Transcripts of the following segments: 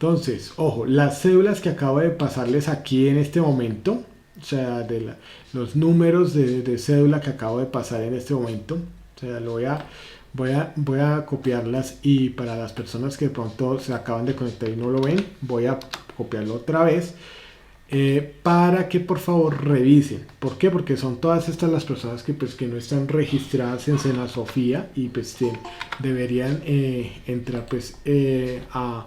Entonces, ojo, las cédulas que acabo de pasarles aquí en este momento, o sea, los números de cédula que acabo de pasar en este momento, o sea, voy a copiarlas y para las personas que de pronto se acaban de conectar y no lo ven, voy a copiarlo otra vez para que por favor revisen. ¿Por qué? Porque son todas estas las personas que, pues, que no están registradas en Senasofía y pues deberían entrar pues a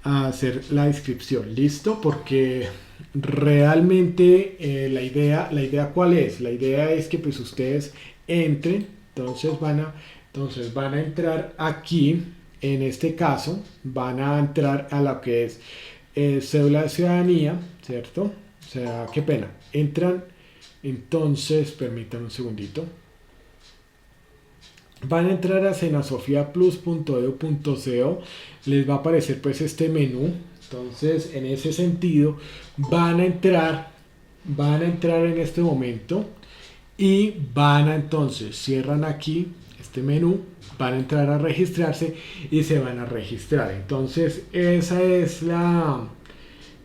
hacer la inscripción. ¿Listo? Porque realmente la idea ¿cuál es? La idea es que pues ustedes entren, entonces van a entrar aquí, en este caso, van a entrar a lo que es cédula de ciudadanía, ¿cierto? O sea, qué pena. Entran, entonces, permítanme un segundito. Van a entrar a senasofiaplus.edu.co, les va a aparecer pues este menú. Entonces, en ese sentido, van a entrar en este momento y entonces, cierran aquí este menú, van a entrar a registrarse y se van a registrar. Entonces, eso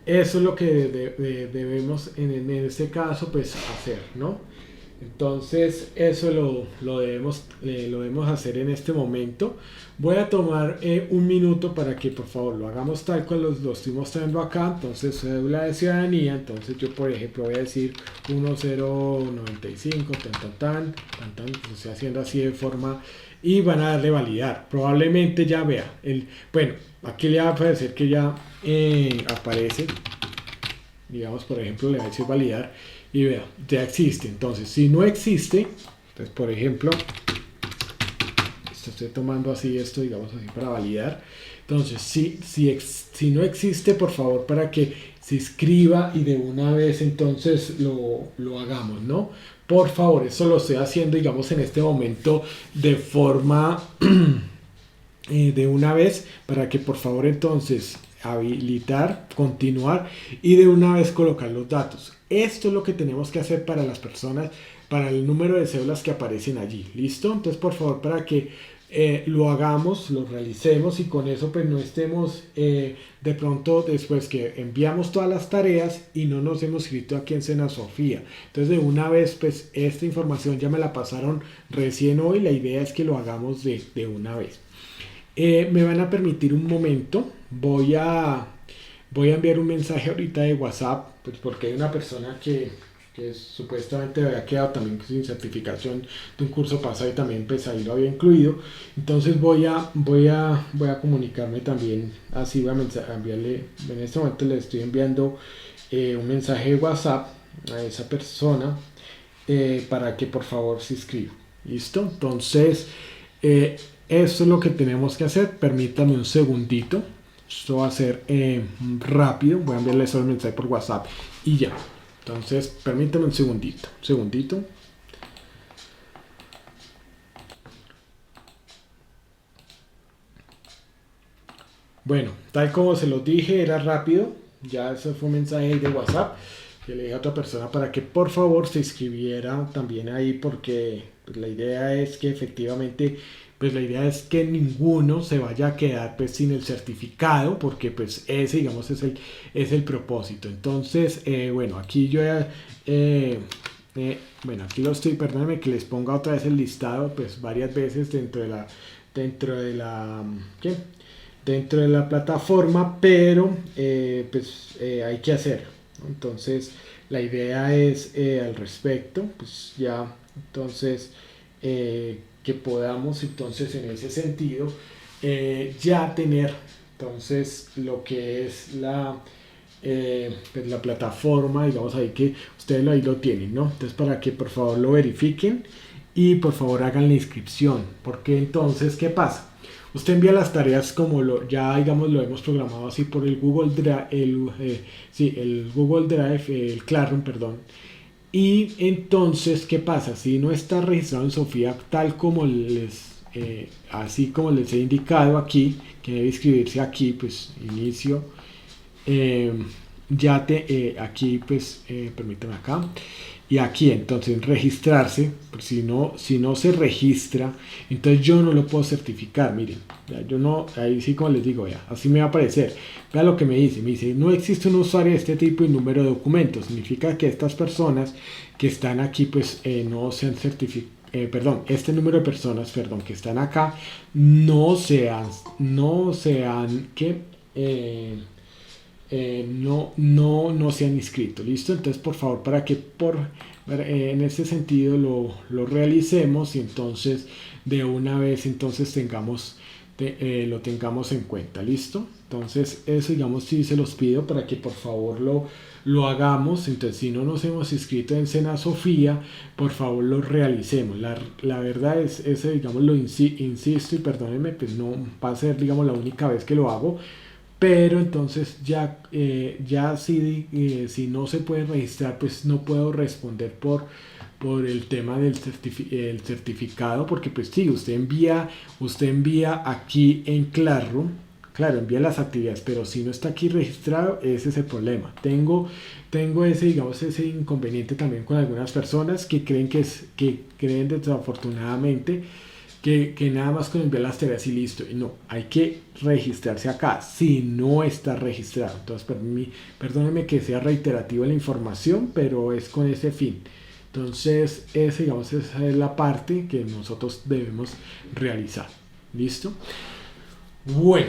es lo que debemos en este caso pues hacer, ¿no? Entonces eso lo debemos hacer en este momento. Voy a tomar un minuto para que por favor lo hagamos tal cual lo estoy mostrando acá. Entonces cédula de ciudadanía, entonces yo por ejemplo voy a decir 1095, lo estoy haciendo así de forma y van a darle validar. Probablemente ya vea, bueno, aquí le va a aparecer que ya aparece, digamos por ejemplo le va a decir validar y vea, ya existe. Entonces si no existe, entonces por ejemplo estoy tomando así esto, digamos así para validar. Entonces si no existe, por favor para que se inscriba y de una vez entonces lo hagamos, ¿no? Por favor, eso lo estoy haciendo digamos en este momento de forma de una vez para que por favor entonces habilitar, continuar y de una vez colocar los datos. Esto es lo que tenemos que hacer para las personas, para el número de cédulas que aparecen allí. ¿Listo? Entonces por favor para que lo hagamos, lo realicemos y con eso pues no estemos de pronto después que enviamos todas las tareas y no nos hemos inscrito aquí en Senasofía. Entonces de una vez pues esta información ya me la pasaron recién hoy, la idea es que lo hagamos de una vez. Me van a permitir un momento, voy a enviar un mensaje ahorita de WhatsApp, pues porque hay una persona que supuestamente había quedado también sin certificación de un curso pasado y también pues ahí lo había incluido. Entonces voy a comunicarme también, así voy a enviarle, en este momento le estoy enviando un mensaje de WhatsApp a esa persona para que por favor se inscriba. ¿Listo? Entonces esto es lo que tenemos que hacer. Permítame un segundito. Esto va a ser rápido. Voy a enviarle solo el mensaje por WhatsApp y ya. Entonces, permítame un segundito. Bueno, tal como se los dije, era rápido. Ya eso fue un mensaje de WhatsApp que le dije a otra persona para que por favor se inscribiera también ahí porque pues, la idea es que efectivamente pues la idea es que ninguno se vaya a quedar pues sin el certificado porque pues ese digamos es el propósito. Entonces bueno, aquí yo bueno, aquí lo estoy, perdónenme que les ponga otra vez el listado pues varias veces dentro de la ¿qué? Dentro de la plataforma, pero pues hay que hacer, ¿no? Entonces la idea es al respecto pues ya entonces que podamos entonces en ese sentido ya tener entonces lo que es pues, la plataforma, digamos ahí que ustedes ahí lo tienen, ¿no? Entonces para que por favor lo verifiquen y por favor hagan la inscripción, porque entonces ¿qué pasa? Usted envía las tareas como ya digamos lo hemos programado así por el Google Drive, el Google Drive, el Classroom, perdón. Y entonces, ¿qué pasa? Si no está registrado en Sofía tal como así como les he indicado aquí, que debe inscribirse aquí, pues inicio, aquí pues permítanme acá y aquí entonces registrarse, pues si no se registra, entonces yo no lo puedo certificar. Miren, ya, yo no, ahí sí como les digo, ya, así me va a aparecer. Vea lo que me dice, no existe un usuario de este tipo y número de documentos. Significa que estas personas que están aquí pues no se han certificado. Perdón, este número de personas, perdón, que están acá, que no se han inscrito, ¿listo? Entonces, por favor, para que en este sentido lo realicemos y entonces de una vez entonces lo tengamos en cuenta, ¿listo? Entonces, eso digamos sí se los pido para que por favor lo hagamos. Entonces, si no nos hemos inscrito en Sena Sofía, por favor lo realicemos. La verdad es, ese digamos insisto y perdónenme, pues no va a ser digamos la única vez que lo hago. Pero entonces ya si no se puede registrar, pues no puedo responder por el tema del el certificado, porque pues sí, usted envía aquí en Classroom, claro, envía las actividades, pero si no está aquí registrado, ese es el problema. Tengo ese, digamos, ese inconveniente también con algunas personas que creen desafortunadamente que nada más con enviar las tareas y listo. Y no, hay que registrarse acá si no está registrado. Entonces, perdónenme que sea reiterativo la información, pero es con ese fin. Entonces, esa es la parte que nosotros debemos realizar. ¿Listo? Bueno,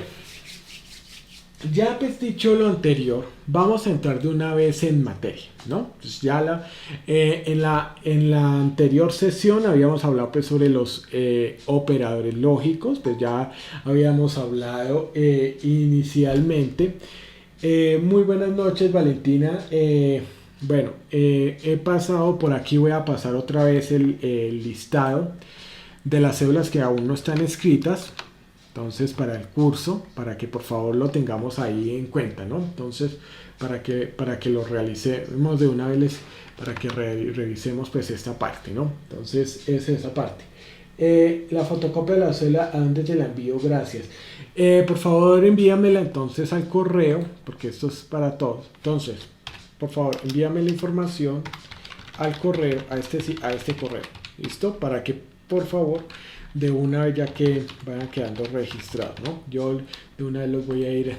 ya pues dicho lo anterior, vamos a entrar de una vez en materia, ¿no? Pues ya en la anterior sesión habíamos hablado pues sobre los operadores lógicos, pues ya habíamos hablado inicialmente. Muy buenas noches, Valentina. Bueno, he pasado por aquí, voy a pasar otra vez el listado de las cédulas que aún no están escritas. Entonces, para el curso, para que por favor lo tengamos ahí en cuenta, ¿no? Entonces, para que lo realicemos de una vez, para que revisemos pues esta parte, ¿no? Entonces, es esa parte. La fotocopia de la cédula, ¿a dónde te la envío? Gracias. Por favor, envíamela entonces al correo, porque esto es para todos. Entonces, por favor, envíame la información al correo, a este correo. ¿Listo? Para que, por favor, de una vez ya que vayan quedando registrados, ¿no? Yo de una vez los voy a ir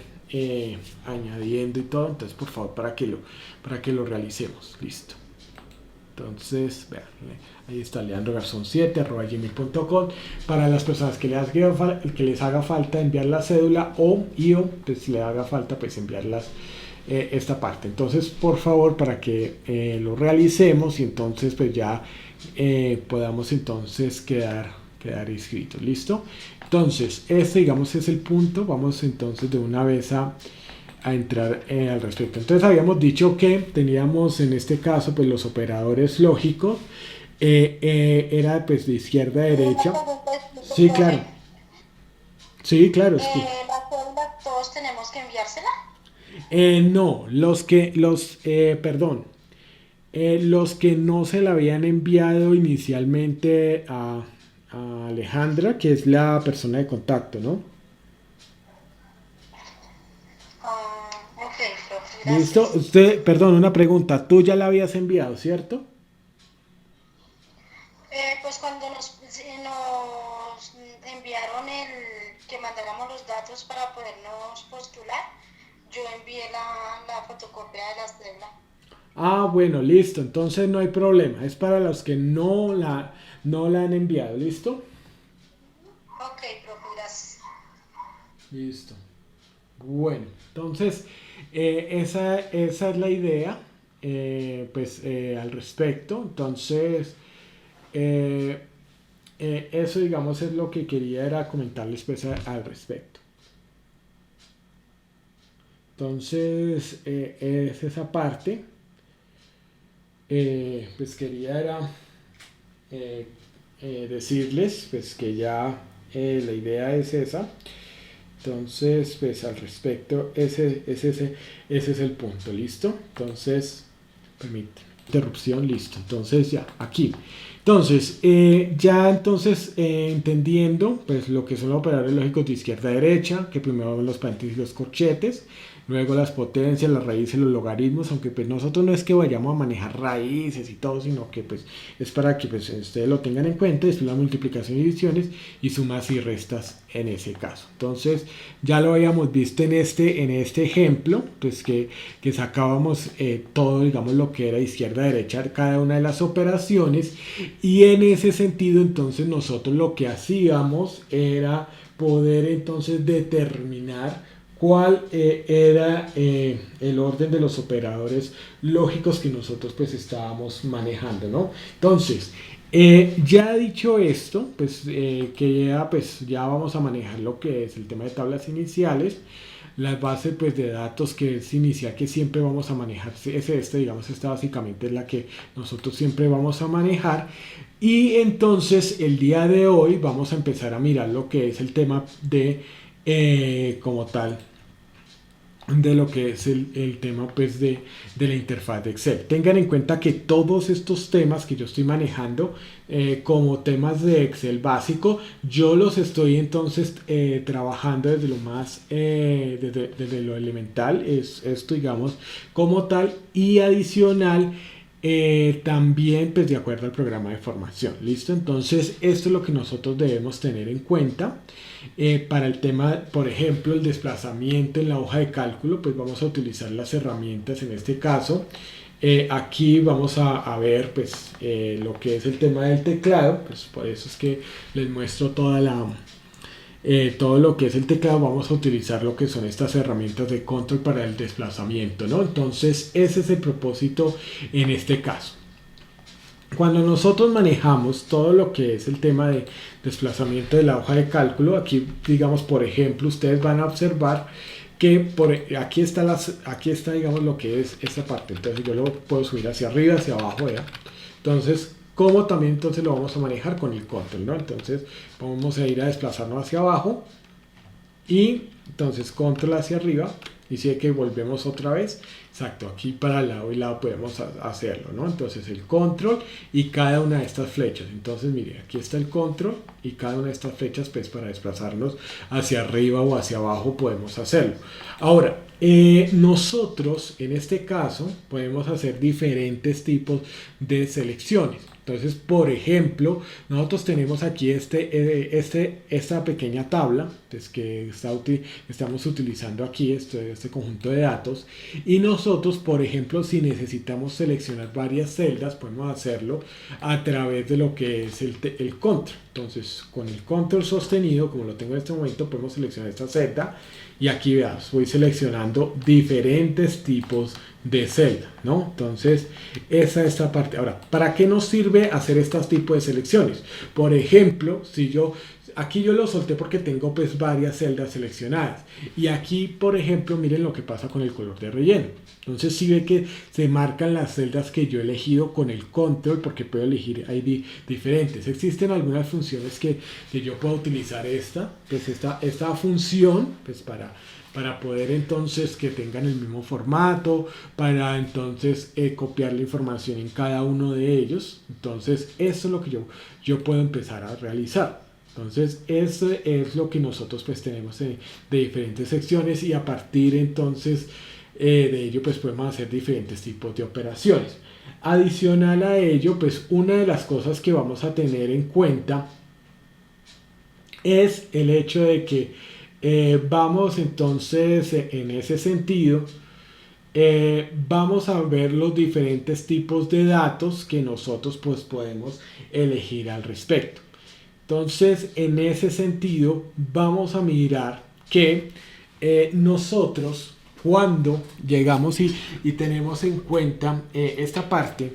añadiendo y todo, entonces por favor para que lo realicemos, listo. Entonces, vean, ahí está leandrogarzon7@gmail.com para las personas que les haga falta enviar la cédula pues le haga falta pues enviarlas esta parte. Entonces, por favor, para que lo realicemos y entonces pues ya podamos entonces quedar inscritos, ¿listo? Entonces, este digamos es el punto. Vamos entonces de una vez a entrar al respecto. Entonces habíamos dicho que teníamos en este caso pues los operadores lógicos, era pues de izquierda a derecha. Sí, claro. Sí, claro. ¿La cédula todos tenemos que enviársela? No, los que no se la habían enviado inicialmente a Alejandra, que es la persona de contacto, ¿no? Ok, profe, Listo. gracias. Perdón, una pregunta. Tú ya la habías enviado, ¿cierto? Pues cuando nos enviaron que mandáramos los datos para podernos postular, yo envié la fotocopia de la cédula. Ah, bueno, listo. Entonces no hay problema. Es para los que no la han enviado. ¿Listo? Ok, profe, gracias. Listo. Bueno, entonces esa es la idea, al respecto. Entonces, eh, eso digamos es lo que quería era comentarles pues al respecto. Entonces, es esa parte. Pues quería era decirles pues que ya la idea es esa. Entonces, pues al respecto, ese es el punto, ¿listo? Entonces, permite, interrupción, listo. Entonces ya, aquí. Entonces, entendiendo pues lo que son los operadores lógicos de izquierda a derecha, que primero ven los paréntesis y los corchetes, luego las potencias, las raíces, los logaritmos, aunque pues nosotros no es que vayamos a manejar raíces y todo, sino que pues es para que pues ustedes lo tengan en cuenta, después la multiplicación y divisiones y sumas y restas en ese caso. Entonces, ya lo habíamos visto en este ejemplo, pues que sacábamos todo, digamos, lo que era izquierda a derecha, cada una de las operaciones, y en ese sentido, entonces nosotros lo que hacíamos era poder entonces determinar cuál era el orden de los operadores lógicos que nosotros pues estábamos manejando, ¿no? Entonces, ya dicho esto, pues ya vamos a manejar lo que es el tema de tablas iniciales, las bases pues de datos que es inicial, que siempre vamos a manejar, digamos, esta básicamente es la que nosotros siempre vamos a manejar. Y entonces el día de hoy vamos a empezar a mirar lo que es el tema de como tal de lo que es el tema pues de la interfaz de Excel. Tengan en cuenta que todos estos temas que yo estoy manejando como temas de Excel básico, yo los estoy entonces trabajando desde lo más, desde lo elemental, es esto digamos como tal, y adicional también pues de acuerdo al programa de formación. ¿Listo? Entonces esto es lo que nosotros debemos tener en cuenta. Para el tema, por ejemplo, el desplazamiento en la hoja de cálculo, pues vamos a utilizar las herramientas en este caso. Aquí vamos a ver pues lo que es el tema del teclado, pues por eso es que les muestro todo lo que es el teclado. Vamos a utilizar lo que son estas herramientas de control para el desplazamiento, ¿no? Entonces ese es el propósito en este caso. Cuando nosotros manejamos todo lo que es el tema de desplazamiento de la hoja de cálculo, aquí digamos por ejemplo ustedes van a observar que aquí está digamos lo que es esta parte. Entonces yo lo puedo subir hacia arriba, hacia abajo, ¿ya? Entonces como también entonces lo vamos a manejar con el control, ¿no? Entonces vamos a ir a desplazarnos hacia abajo y entonces control hacia arriba, y si que volvemos otra vez, exacto, aquí para lado y lado podemos hacerlo, ¿no? Entonces el control y cada una de estas flechas. Entonces mire, aquí está el control y cada una de estas flechas pues para desplazarnos hacia arriba o hacia abajo podemos hacerlo. Ahora, nosotros en este caso podemos hacer diferentes tipos de selecciones. Entonces, por ejemplo, nosotros tenemos aquí esta pequeña tabla pues, que estamos utilizando aquí, este conjunto de datos, y nosotros, por ejemplo, si necesitamos seleccionar varias celdas, podemos hacerlo a través de lo que es el control. Entonces, con el control sostenido, como lo tengo en este momento, podemos seleccionar esta celda y aquí veamos, voy seleccionando diferentes tipos de celda, ¿no? Entonces, esa es esta parte. Ahora, ¿para qué nos sirve hacer estos tipos de selecciones? Por ejemplo, aquí yo lo solté porque tengo pues varias celdas seleccionadas, y aquí por ejemplo miren lo que pasa con el color de relleno. Entonces si ve que se marcan las celdas que yo he elegido con el control, porque puedo elegir ID diferentes. Existen algunas funciones que yo puedo utilizar esta función pues para poder entonces que tengan el mismo formato, para entonces copiar la información en cada uno de ellos. Entonces eso es lo que yo puedo empezar a realizar. Entonces, eso es lo que nosotros pues tenemos de diferentes secciones, y a partir entonces de ello pues podemos hacer diferentes tipos de operaciones. Adicional a ello, pues una de las cosas que vamos a tener en cuenta es el hecho de que vamos entonces en ese sentido vamos a ver los diferentes tipos de datos que nosotros pues podemos elegir al respecto. Entonces, en ese sentido, vamos a mirar que nosotros, cuando llegamos y tenemos en cuenta esta parte,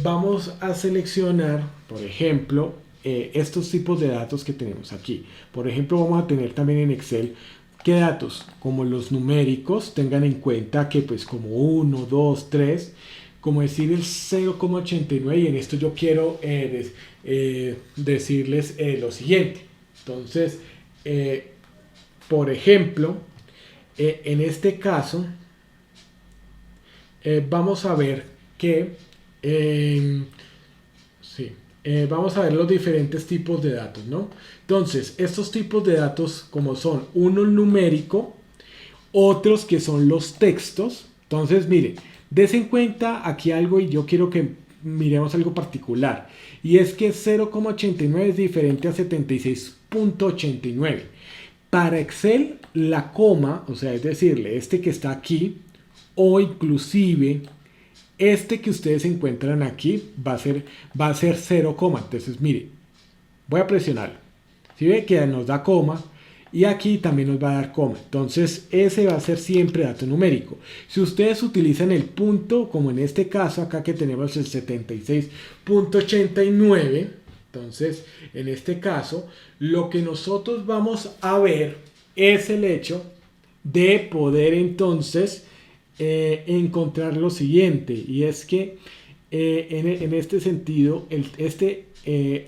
vamos a seleccionar, por ejemplo, estos tipos de datos que tenemos aquí. Por ejemplo, vamos a tener también en Excel qué datos, como los numéricos, tengan en cuenta que pues como 1, 2, 3, como decir el 0,89, y en esto yo quiero decirles lo siguiente. Entonces, por ejemplo, en este caso, vamos a ver que Sí. Vamos a ver los diferentes tipos de datos, ¿no? Entonces, estos tipos de datos, como son uno el numérico, otros que son los textos. Entonces, mire, des en cuenta aquí algo y yo quiero que miremos algo particular. Y es que 0,89 es diferente a 76,89. Para Excel, la coma, o sea, es decirle, este que está aquí, o inclusive este que ustedes encuentran aquí, va a ser 0, entonces mire, voy a presionarlo. Si ve que nos da coma, y aquí también nos va a dar coma. Entonces ese va a ser siempre dato numérico. Si ustedes utilizan el punto, como en este caso acá que tenemos el 76,89, entonces en este caso lo que nosotros vamos a ver es el hecho de poder entonces encontrar lo siguiente, y es que en este sentido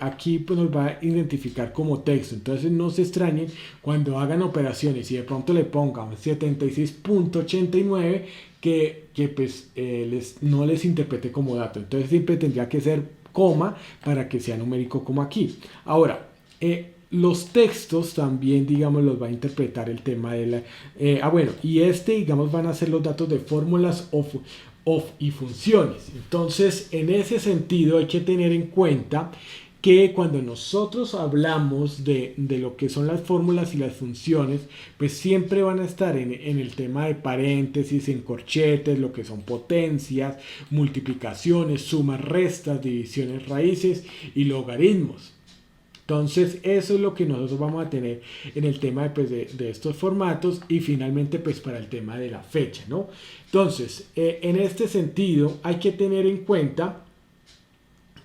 aquí pues nos va a identificar como texto. Entonces no se extrañen cuando hagan operaciones y de pronto le pongan 76,89 que pues no les interprete como dato. Entonces siempre tendría que ser coma para que sea numérico como aquí. Ahora, los textos también, digamos, los va a interpretar el tema de la... bueno, y digamos, van a ser los datos de fórmulas y funciones. Entonces, en ese sentido hay que tener en cuenta que cuando nosotros hablamos de lo que son las fórmulas y las funciones, pues siempre van a estar en el tema de paréntesis, en corchetes, lo que son potencias, multiplicaciones, sumas, restas, divisiones, raíces y logaritmos. Entonces eso es lo que nosotros vamos a tener en el tema de estos formatos, y finalmente pues para el tema de la fecha, ¿no? Entonces en este sentido hay que tener en cuenta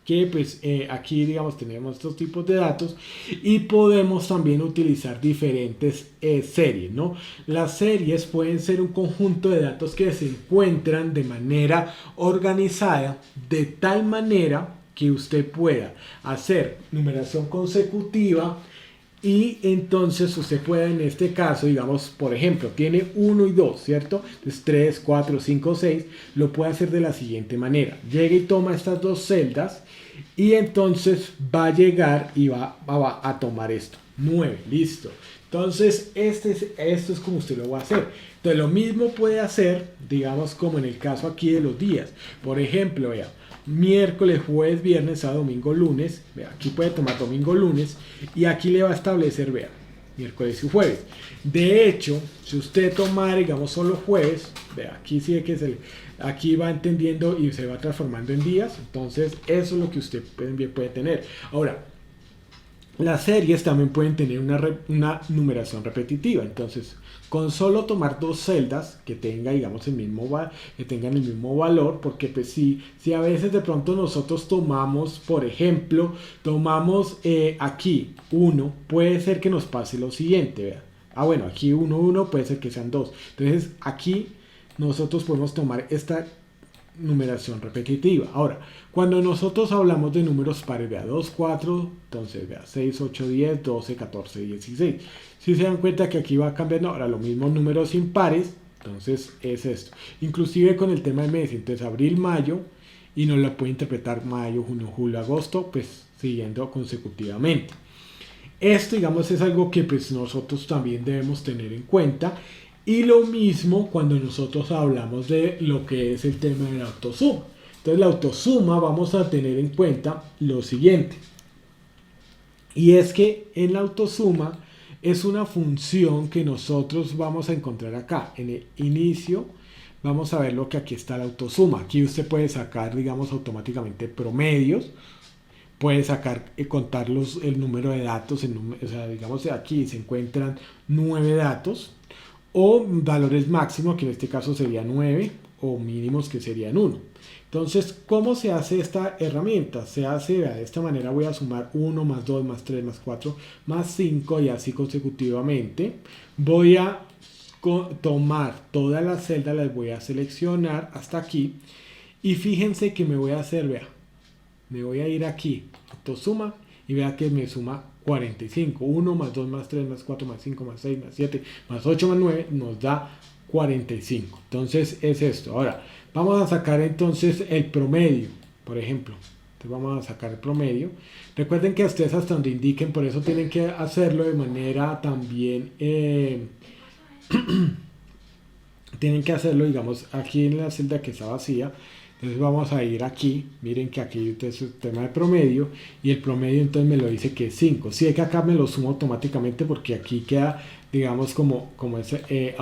que pues aquí digamos tenemos estos tipos de datos y podemos también utilizar diferentes series, ¿no? Las series pueden ser un conjunto de datos que se encuentran de manera organizada de tal manera que usted pueda hacer numeración consecutiva, y entonces usted puede, en este caso, digamos, por ejemplo, tiene 1 y 2, ¿cierto? Entonces 3, 4, 5, 6, lo puede hacer de la siguiente manera. Llega y toma estas dos celdas y entonces va a llegar y va a tomar esto, 9, listo. Entonces esto es como usted lo va a hacer. Entonces lo mismo puede hacer, digamos, como en el caso aquí de los días. Por ejemplo, vea, miércoles, jueves, viernes, sábado, domingo, lunes. Vea, aquí puede tomar domingo, lunes, y aquí le va a establecer, vea, miércoles y jueves. De hecho, si usted tomara, digamos, solo jueves, vea, aquí sí que aquí va entendiendo y se va transformando en días. Entonces eso es lo que usted puede tener. Ahora, las series también pueden tener una numeración repetitiva. Entonces, con solo tomar dos celdas que tengan, digamos, que tengan el mismo valor, porque pues si a veces de pronto nosotros tomamos, por ejemplo, aquí 1, puede ser que nos pase lo siguiente, ¿vea? Bueno, aquí 1, 1, puede ser que sean 2. Entonces, aquí nosotros podemos tomar esta numeración repetitiva. Ahora, cuando nosotros hablamos de números pares, vea, 2, 4, entonces vea, 6, 8, 10, 12, 14, 16. Si se dan cuenta que aquí va cambiando, ahora los mismos números impares, entonces es esto. Inclusive con el tema de mes, entonces abril, mayo, y nos lo puede interpretar mayo, junio, julio, agosto, pues siguiendo consecutivamente. Esto, digamos, es algo que pues nosotros también debemos tener en cuenta. Y lo mismo cuando nosotros hablamos de lo que es el tema de la autosuma. Entonces la autosuma vamos a tener en cuenta lo siguiente. Y es que en la autosuma es una función que nosotros vamos a encontrar acá. En el inicio vamos a ver lo que aquí está la autosuma. Aquí usted puede sacar, digamos, automáticamente promedios. Puede sacar y contar el número de datos. O sea, digamos, aquí se encuentran 9 datos. O valores máximos, que en este caso serían 9, o mínimos, que serían 1. Entonces, ¿cómo se hace esta herramienta? Se hace de esta manera. Voy a sumar 1 más 2 más 3 más 4 más 5 y así consecutivamente. Voy a tomar todas las celdas, las voy a seleccionar hasta aquí, y fíjense que me voy a hacer, vea, me voy a ir aquí, autosuma, y vea que me suma 45. 1 más 2 más 3 más 4 más 5 más 6 más 7 más 8 más 9 nos da 45. Entonces es esto. Ahora vamos a sacar entonces el promedio, por ejemplo. Entonces vamos a sacar el promedio. Recuerden que ustedes hasta donde indiquen, por eso tienen que hacerlo de manera también, tienen que hacerlo, digamos, aquí en la celda que está vacía. Entonces vamos a ir aquí, miren que aquí entonces el tema de promedio, y el promedio entonces me lo dice que es 5. Sí, es que acá me lo sumo automáticamente porque aquí queda, digamos, como ese,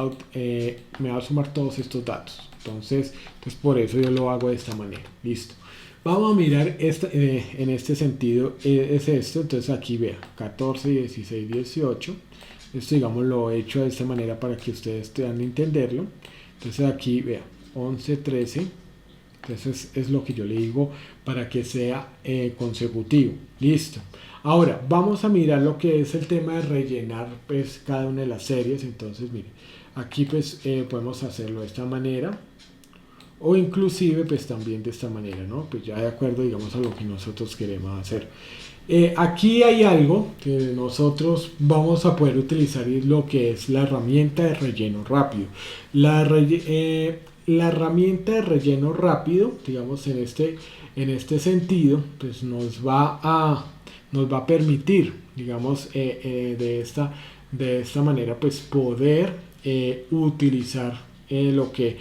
me va a sumar todos estos datos. Entonces por eso yo lo hago de esta manera. Listo. Vamos a mirar en este sentido, es esto. Entonces aquí vea, 14, 16, 18. Esto, digamos, lo he hecho de esta manera para que ustedes puedan entenderlo. Entonces aquí vea, 11, 13. Entonces es lo que yo le digo para que sea consecutivo. Listo. Ahora vamos a mirar lo que es el tema de rellenar pues cada una de las series. Entonces miren, aquí pues podemos hacerlo de esta manera, o inclusive pues también de esta manera, ¿no? Pues ya de acuerdo, digamos, a lo que nosotros queremos hacer. Aquí hay algo que nosotros vamos a poder utilizar, y lo que es la herramienta de relleno rápido. La herramienta de relleno rápido, digamos, en este sentido, pues nos va a permitir, digamos, de esta manera, pues poder utilizar lo que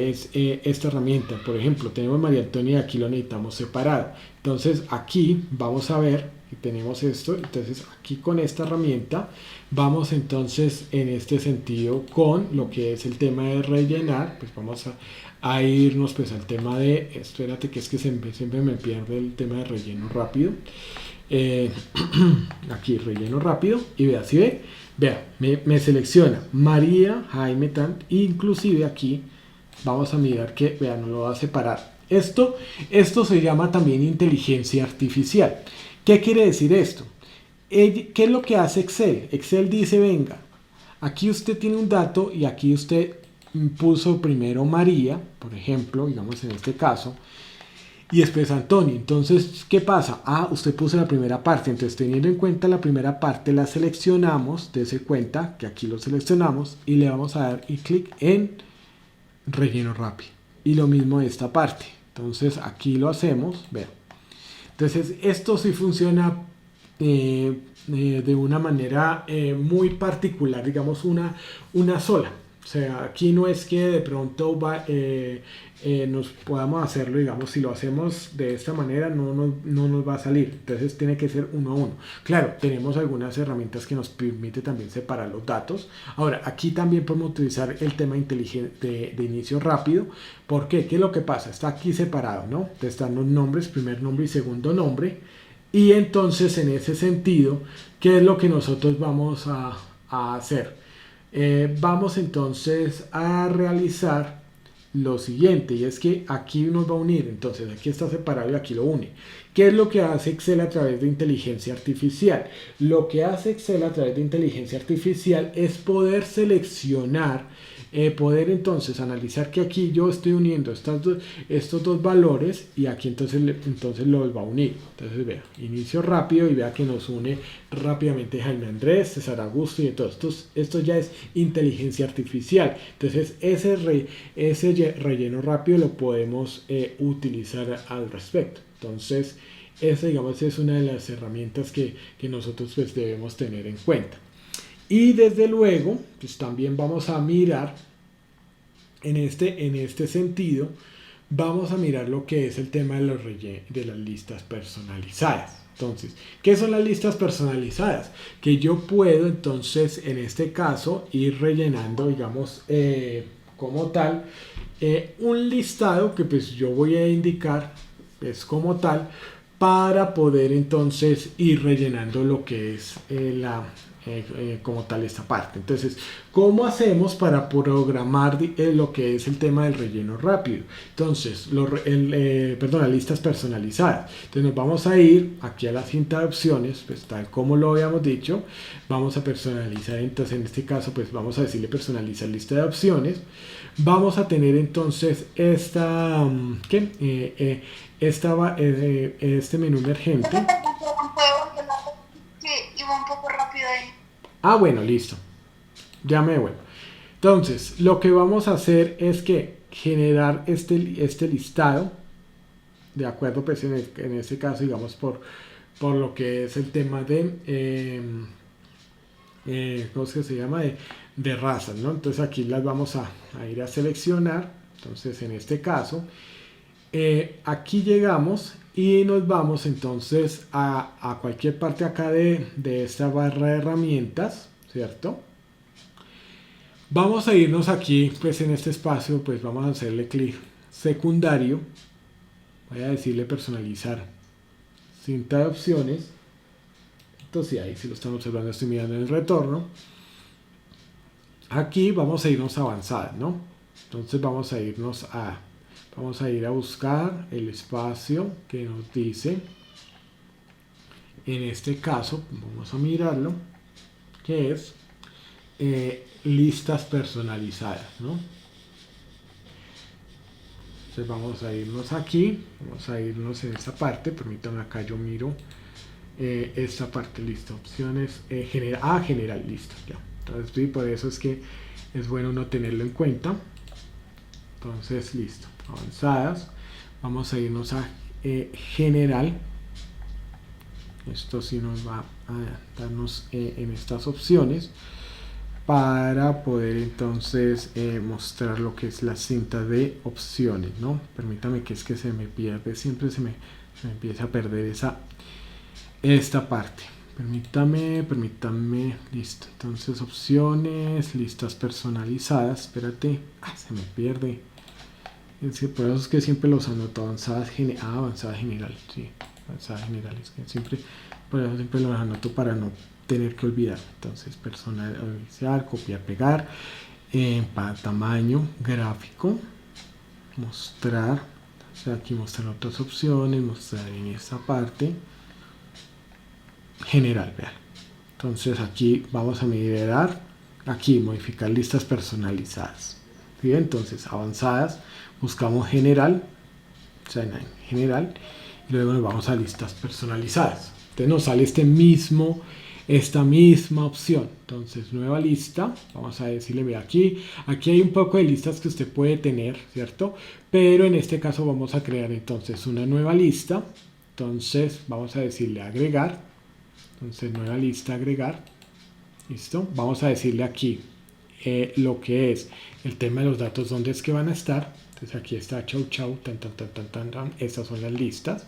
es esta herramienta. Por ejemplo, tenemos María Antonia y aquí lo necesitamos separado. Entonces aquí vamos a ver que tenemos esto. Entonces aquí con esta herramienta vamos entonces en este sentido con lo que es el tema de rellenar. Pues vamos a irnos pues al tema de, espérate que es que siempre me pierde el tema de relleno rápido. Aquí relleno rápido y vea, si ve, vea, me selecciona María, Jaime, inclusive aquí vamos a mirar que, vea, no lo va a separar. Esto se llama también inteligencia artificial. ¿Qué quiere decir esto? ¿Qué es lo que hace Excel? Excel dice, venga, aquí usted tiene un dato y aquí usted puso primero María, por ejemplo, digamos en este caso, y después Antonio. Entonces, ¿qué pasa? Usted puso la primera parte. Entonces, teniendo en cuenta la primera parte, la seleccionamos. Dese cuenta que aquí lo seleccionamos y le vamos a dar y clic en relleno rápido. Y lo mismo de esta parte. Entonces, aquí lo hacemos. Vean. Entonces, esto sí funciona de una manera muy particular, digamos, una sola. O sea, aquí no es que de pronto nos podamos hacerlo, digamos, si lo hacemos de esta manera no nos va a salir. Entonces tiene que ser uno a uno. Claro, tenemos algunas herramientas que nos permite también separar los datos. Ahora, aquí también podemos utilizar el tema inteligente de inicio rápido. ¿Por qué? ¿Qué es lo que pasa? Está aquí separado, ¿no? Están los nombres, primer nombre y segundo nombre. Y entonces, en ese sentido, ¿qué es lo que nosotros vamos a hacer? Vamos entonces a realizar lo siguiente, y es que aquí nos va a unir. Entonces aquí está separado y aquí lo une. ¿Qué es lo que hace Excel a través de inteligencia artificial? Lo que hace Excel a través de inteligencia artificial es poder seleccionar, poder entonces analizar que aquí yo estoy uniendo estos dos valores, y aquí entonces los va a unir. Entonces vea, inicio rápido y vea que nos une rápidamente Jaime Andrés, César Augusto y todos. Esto ya es inteligencia artificial. Entonces ese relleno rápido lo podemos utilizar al respecto. Entonces esa, digamos, es una de las herramientas que nosotros pues debemos tener en cuenta. Y desde luego, pues también vamos a mirar en este sentido, vamos a mirar lo que es el tema de las listas personalizadas. Entonces, ¿qué son las listas personalizadas? Que yo puedo entonces, en este caso, ir rellenando, digamos, como tal, un listado que pues yo voy a indicar, es como tal, para poder entonces ir rellenando lo que es como tal esta parte. Entonces, ¿cómo hacemos para programar lo que es el tema del relleno rápido? Entonces, las listas personalizadas. Entonces nos vamos a ir aquí a la cinta de opciones, pues tal como lo habíamos dicho, vamos a personalizar. Entonces en este caso pues vamos a decirle personalizar lista de opciones. Vamos a tener entonces este menú emergente. Iba un poco rápido ahí. Bueno, listo. Ya me vuelvo. Entonces, lo que vamos a hacer es que generar este listado. de acuerdo pues en este caso, digamos, por lo que es el tema de, ¿cómo es que se llama? De razas, ¿no? Entonces aquí las vamos a ir a seleccionar. Entonces en este caso, aquí llegamos y nos vamos entonces a cualquier parte acá de esta barra de herramientas, ¿cierto? Vamos a irnos aquí, pues en este espacio, pues vamos a hacerle clic secundario. Voy a decirle personalizar cinta de opciones. Entonces ahí si lo están observando, estoy mirando en el retorno. Aquí vamos a irnos a avanzadas, ¿no? Entonces vamos a ir a buscar el espacio que nos dice, en este caso, vamos a mirarlo, que es listas personalizadas, ¿no? Entonces vamos a irnos aquí, vamos a irnos en esta parte, permítanme acá yo miro esta parte, lista, opciones, general, listo, ya. Entonces y por eso es que es bueno uno tenerlo en cuenta. Entonces listo, avanzadas, vamos a irnos a general. Esto sí nos va a darnos en estas opciones para poder entonces mostrar lo que es la cinta de opciones, ¿no? Permítame que es que se me pierde, siempre se me empieza a perder esta parte. Permítame, listo. Entonces opciones, listas personalizadas, espérate, se me pierde. Por eso es que siempre los anoto, avanzada general, sí, avanzada general, es que siempre, por eso siempre los anoto para no tener que olvidar. Entonces personalizar, copiar, pegar, para tamaño, gráfico, mostrar, entonces aquí mostrar otras opciones, mostrar en esta parte, general, vean. Entonces aquí vamos a mirar, aquí modificar listas personalizadas. Bien, entonces avanzadas, buscamos general, o sea, en general, y luego nos vamos a listas personalizadas. Entonces nos sale esta misma opción. Entonces nueva lista, vamos a decirle, ve aquí hay un poco de listas que usted puede tener, ¿cierto? Pero en este caso vamos a crear entonces una nueva lista. Entonces vamos a decirle agregar. Entonces nueva lista, agregar. Listo. Vamos a decirle aquí lo que es el tema de los datos, dónde es que van a estar. Entonces aquí está chau chau, tan. Estas son las listas.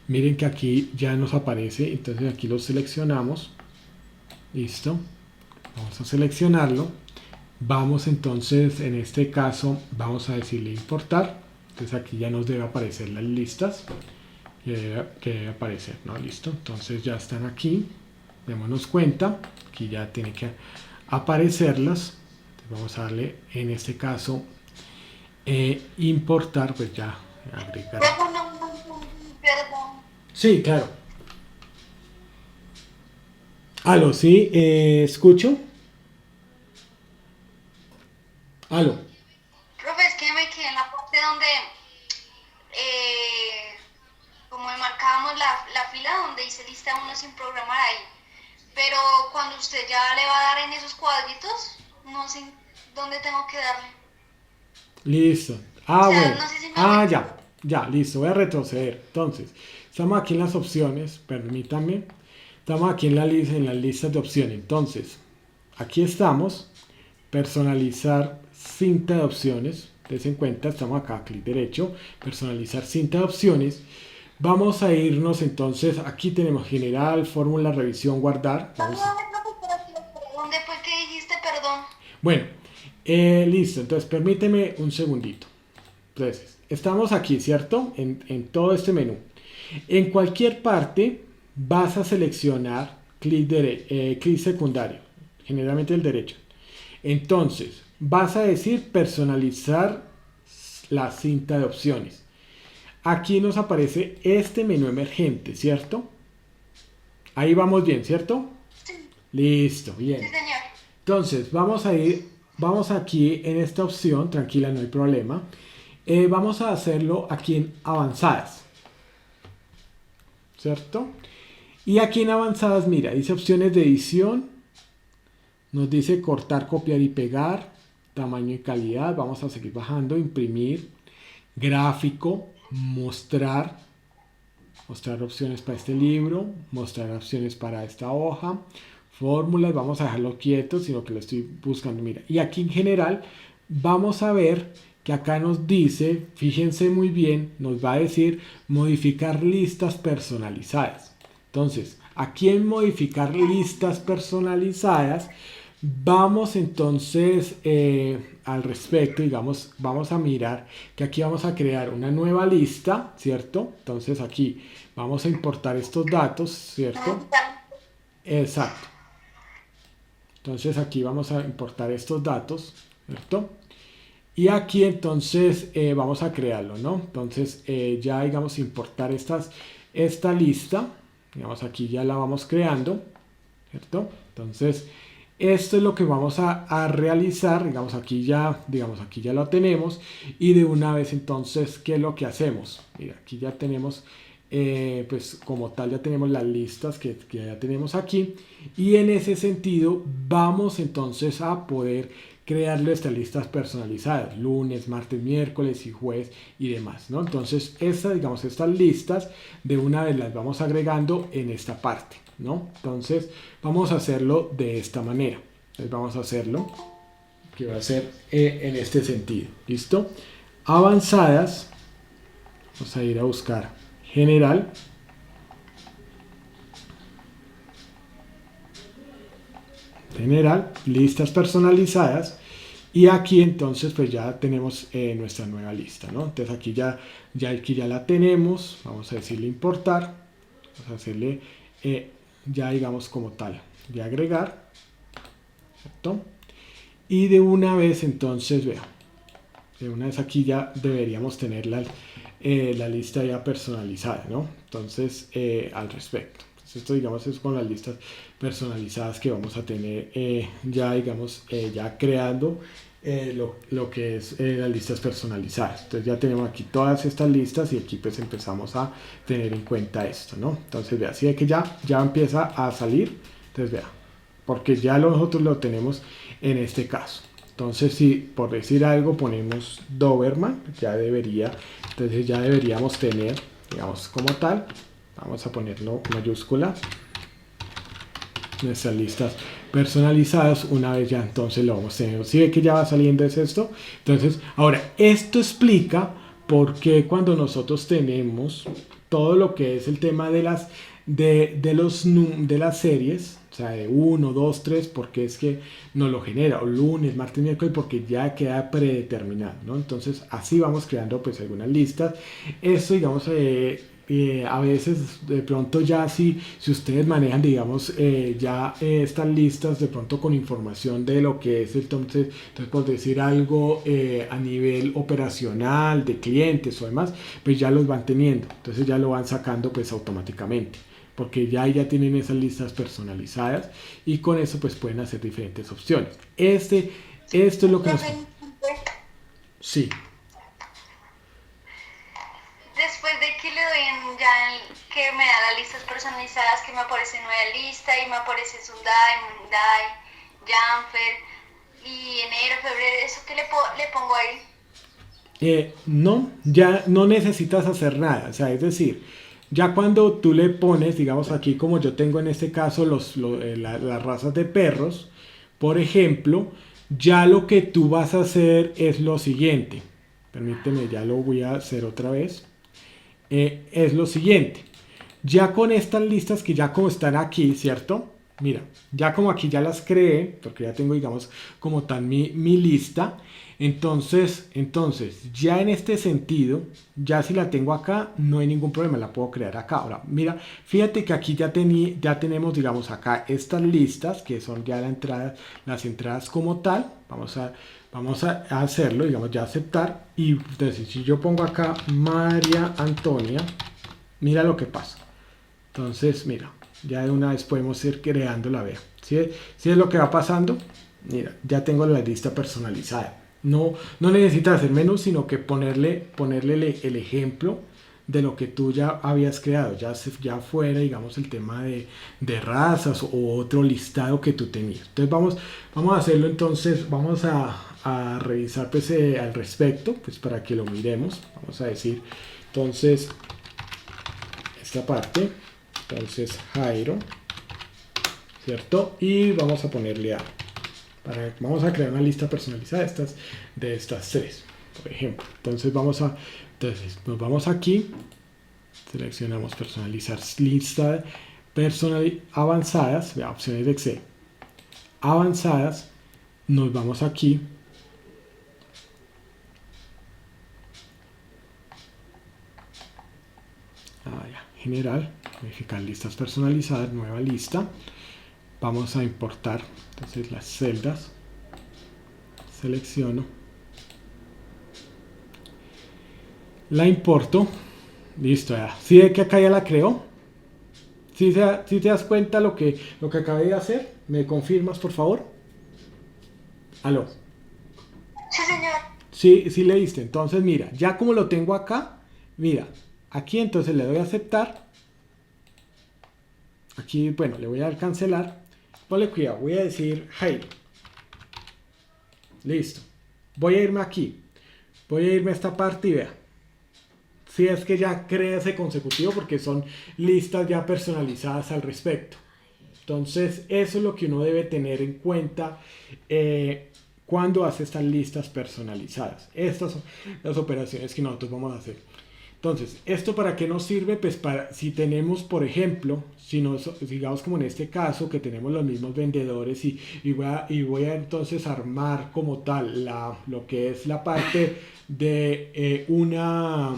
Miren que aquí ya nos aparece, entonces aquí lo seleccionamos. Listo. Vamos a seleccionarlo. Vamos entonces, en este caso, vamos a decirle importar. Entonces aquí ya nos debe aparecer las listas. Que debe aparecer, ¿no? Listo. Entonces ya están aquí. Démonos cuenta. Aquí ya tiene que aparecerlas. Entonces vamos a darle, en este caso, importar, pues ya, agregar. Perdón. Sí, claro. Aló, sí, escucho. Aló. Profe, es que me quedé en la parte donde como marcábamos la fila donde dice lista 1 sin programar ahí. Pero cuando usted ya le va a dar en esos cuadritos, no sé dónde tengo que darle. Listo. O sea, Bueno. no sé si me Ya, listo. Voy a retroceder. Entonces, estamos aquí en las opciones. Permítanme. Estamos aquí en las listas de opciones. Entonces, aquí estamos. Personalizar cinta de opciones. Des en cuenta, estamos acá, clic derecho. Personalizar cinta de opciones. Vamos a irnos entonces. Aquí tenemos general, fórmula, revisión, guardar. ¿Dónde fue que dijiste perdón? Bueno, listo. Entonces, permíteme un segundito. Entonces, estamos aquí, ¿cierto? En todo este menú. En cualquier parte vas a seleccionar clic secundario, generalmente el derecho. Entonces, vas a decir personalizar la cinta de opciones. Aquí nos aparece este menú emergente, ¿cierto? Ahí vamos bien, ¿cierto? Sí. Listo, bien. Sí, señor. Entonces, vamos aquí en esta opción, tranquila, no hay problema. Vamos a hacerlo aquí en avanzadas, ¿cierto? Y aquí en avanzadas, mira, dice opciones de edición, nos dice cortar, copiar y pegar, tamaño y calidad, vamos a seguir bajando, imprimir, gráfico, mostrar, mostrar opciones para este libro, mostrar opciones para esta hoja, fórmulas, vamos a dejarlo quieto, sino que lo estoy buscando, mira, y aquí en general vamos a ver que acá nos dice, fíjense muy bien, nos va a decir modificar listas personalizadas. Entonces, aquí en modificar listas personalizadas, vamos entonces al respecto, digamos, vamos a mirar que aquí vamos a crear una nueva lista, ¿cierto? Entonces aquí vamos a importar estos datos, ¿cierto? Exacto. Entonces aquí vamos a importar estos datos, ¿cierto? Y aquí entonces vamos a crearlo, ¿no? Entonces ya digamos importar esta lista, digamos aquí ya la vamos creando, ¿cierto? Entonces esto es lo que vamos a realizar, digamos aquí ya lo tenemos y de una vez entonces, ¿qué es lo que hacemos? Mira, aquí ya tenemos, pues como tal ya tenemos las listas que ya tenemos aquí y en ese sentido vamos entonces a poder crearle estas listas personalizadas, lunes, martes, miércoles y jueves y demás, ¿no? Entonces, estas listas de una vez las vamos agregando en esta parte, ¿no? Entonces, vamos a hacerlo de esta manera. Entonces, vamos a hacerlo, que va a ser en este sentido, ¿listo? Avanzadas, vamos a ir a buscar general, listas personalizadas y aquí entonces pues ya tenemos nuestra nueva lista, ¿no? Entonces aquí aquí ya la tenemos, vamos a decirle importar, vamos a hacerle ya digamos como tal de agregar, ¿cierto? Y de una vez entonces vea, de una vez aquí ya deberíamos tener la lista ya personalizada, ¿no? Entonces al respecto. Esto digamos es con las listas personalizadas que vamos a tener ya digamos ya creando lo que es las listas personalizadas. Entonces ya tenemos aquí todas estas listas y aquí pues empezamos a tener en cuenta esto, ¿no? Entonces vea, así de que ya empieza a salir, entonces vea, porque ya nosotros lo tenemos en este caso. Entonces si por decir algo ponemos Doberman, entonces ya deberíamos tener, digamos como tal, vamos a ponerlo mayúscula, nuestras listas personalizadas. Una vez ya entonces lo vamos teniendo, si ve que ya va saliendo es esto. Entonces ahora esto explica por qué cuando nosotros tenemos todo lo que es el tema de las series, o sea, de 1, 2, 3, porque es que nos lo genera, o lunes, martes, miércoles, porque ya queda predeterminado, ¿no? Entonces así vamos creando pues algunas listas. Esto digamos a veces de pronto ya si ustedes manejan digamos ya estas listas de pronto con información de lo que es entonces por decir algo a nivel operacional de clientes o demás, pues ya los van teniendo, entonces ya lo van sacando pues automáticamente porque ya tienen esas listas personalizadas y con eso pues pueden hacer diferentes opciones. Esto es lo que nos... Sí. Después de que le doy que me da las listas personalizadas, que me aparece nueva lista y me aparece Sundai, Mundai, Jamfer y enero, febrero, ¿eso qué le pongo ahí? No, ya no necesitas hacer nada, o sea, es decir, ya cuando tú le pones, digamos aquí como yo tengo en este caso las razas de perros, por ejemplo, ya lo que tú vas a hacer es lo siguiente, permíteme, ya lo voy a hacer otra vez, es lo siguiente, ya con estas listas que ya como están aquí, ¿cierto? Mira, ya como aquí ya las creé, porque ya tengo digamos como tal mi lista, entonces ya en este sentido, ya si la tengo acá, no hay ningún problema, la puedo crear acá. Ahora, mira, fíjate que aquí ya tenemos digamos acá estas listas, que son ya las entradas como tal, vamos a hacerlo, digamos ya aceptar, y entonces si yo pongo acá María Antonia, mira lo que pasa. Entonces, mira, ya de una vez podemos ir creando la vea. ¿Sí es lo que va pasando? Mira, ya tengo la lista personalizada. No necesitas hacer menú, sino que ponerle el ejemplo de lo que tú ya habías creado, ya fuera, digamos, el tema de razas o otro listado que tú tenías. Entonces vamos a hacerlo, entonces vamos a a revisar pues, al respecto, pues para que lo miremos. Vamos a decir, entonces, esta parte, entonces Jairo, ¿cierto? Y vamos a ponerle a, vamos a crear una lista personalizada de estas tres, por ejemplo. Entonces nos vamos aquí, seleccionamos personalizar lista avanzadas, vea, opciones de Excel, avanzadas, nos vamos aquí, general, modificar listas personalizadas, nueva lista, vamos a importar entonces las celdas, selecciono, la importo, listo, ya. ¿Sí ve que acá ya la creo? ¿Sí te das cuenta lo que acabé de hacer? ¿Me confirmas, por favor? ¿Aló? Sí, señor. Sí leíste. Entonces, mira, ya como lo tengo acá, mira, aquí entonces le doy a aceptar. Aquí, bueno, le voy a dar cancelar. Ponle cuidado, voy a decir Jairo. Listo. Voy a irme aquí. Voy a irme a esta parte y vea. Si es que ya crea ese consecutivo porque son listas ya personalizadas al respecto. Entonces, eso es lo que uno debe tener en cuenta cuando hace estas listas personalizadas. Estas son las operaciones que nosotros vamos a hacer. Entonces, ¿esto para qué nos sirve? Pues para si tenemos, por ejemplo, digamos como en este caso, que tenemos los mismos vendedores y voy a entonces armar como tal lo que es la parte de una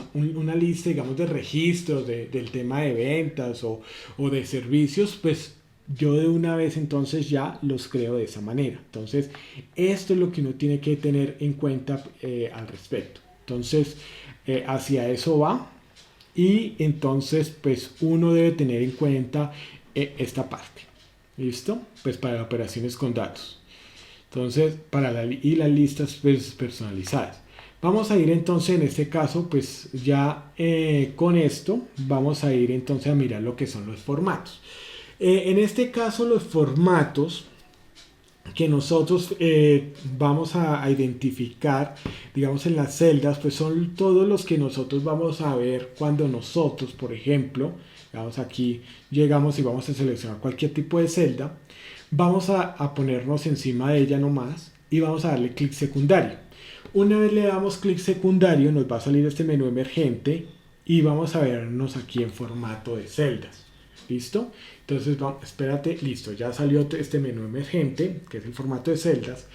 lista, digamos, de registros del tema de ventas o de servicios, pues yo de una vez entonces ya los creo de esa manera. Entonces, esto es lo que uno tiene que tener en cuenta al respecto. Entonces, hacia eso va y entonces pues uno debe tener en cuenta esta parte. ¿Listo? Pues para operaciones con datos. Entonces, y las listas pues, personalizadas. Vamos a ir entonces en este caso pues ya con esto vamos a ir entonces a mirar lo que son los formatos. En este caso los formatos que nosotros vamos a identificar, digamos en las celdas, pues son todos los que nosotros vamos a ver cuando nosotros, por ejemplo, vamos aquí, llegamos y vamos a seleccionar cualquier tipo de celda, vamos a ponernos encima de ella nomás y vamos a darle clic secundario. Una vez le damos clic secundario, nos va a salir este menú emergente y vamos a vernos aquí en formato de celdas. ¿Listo? Entonces, espérate, listo, ya salió este menú emergente, que es el formato de celdas.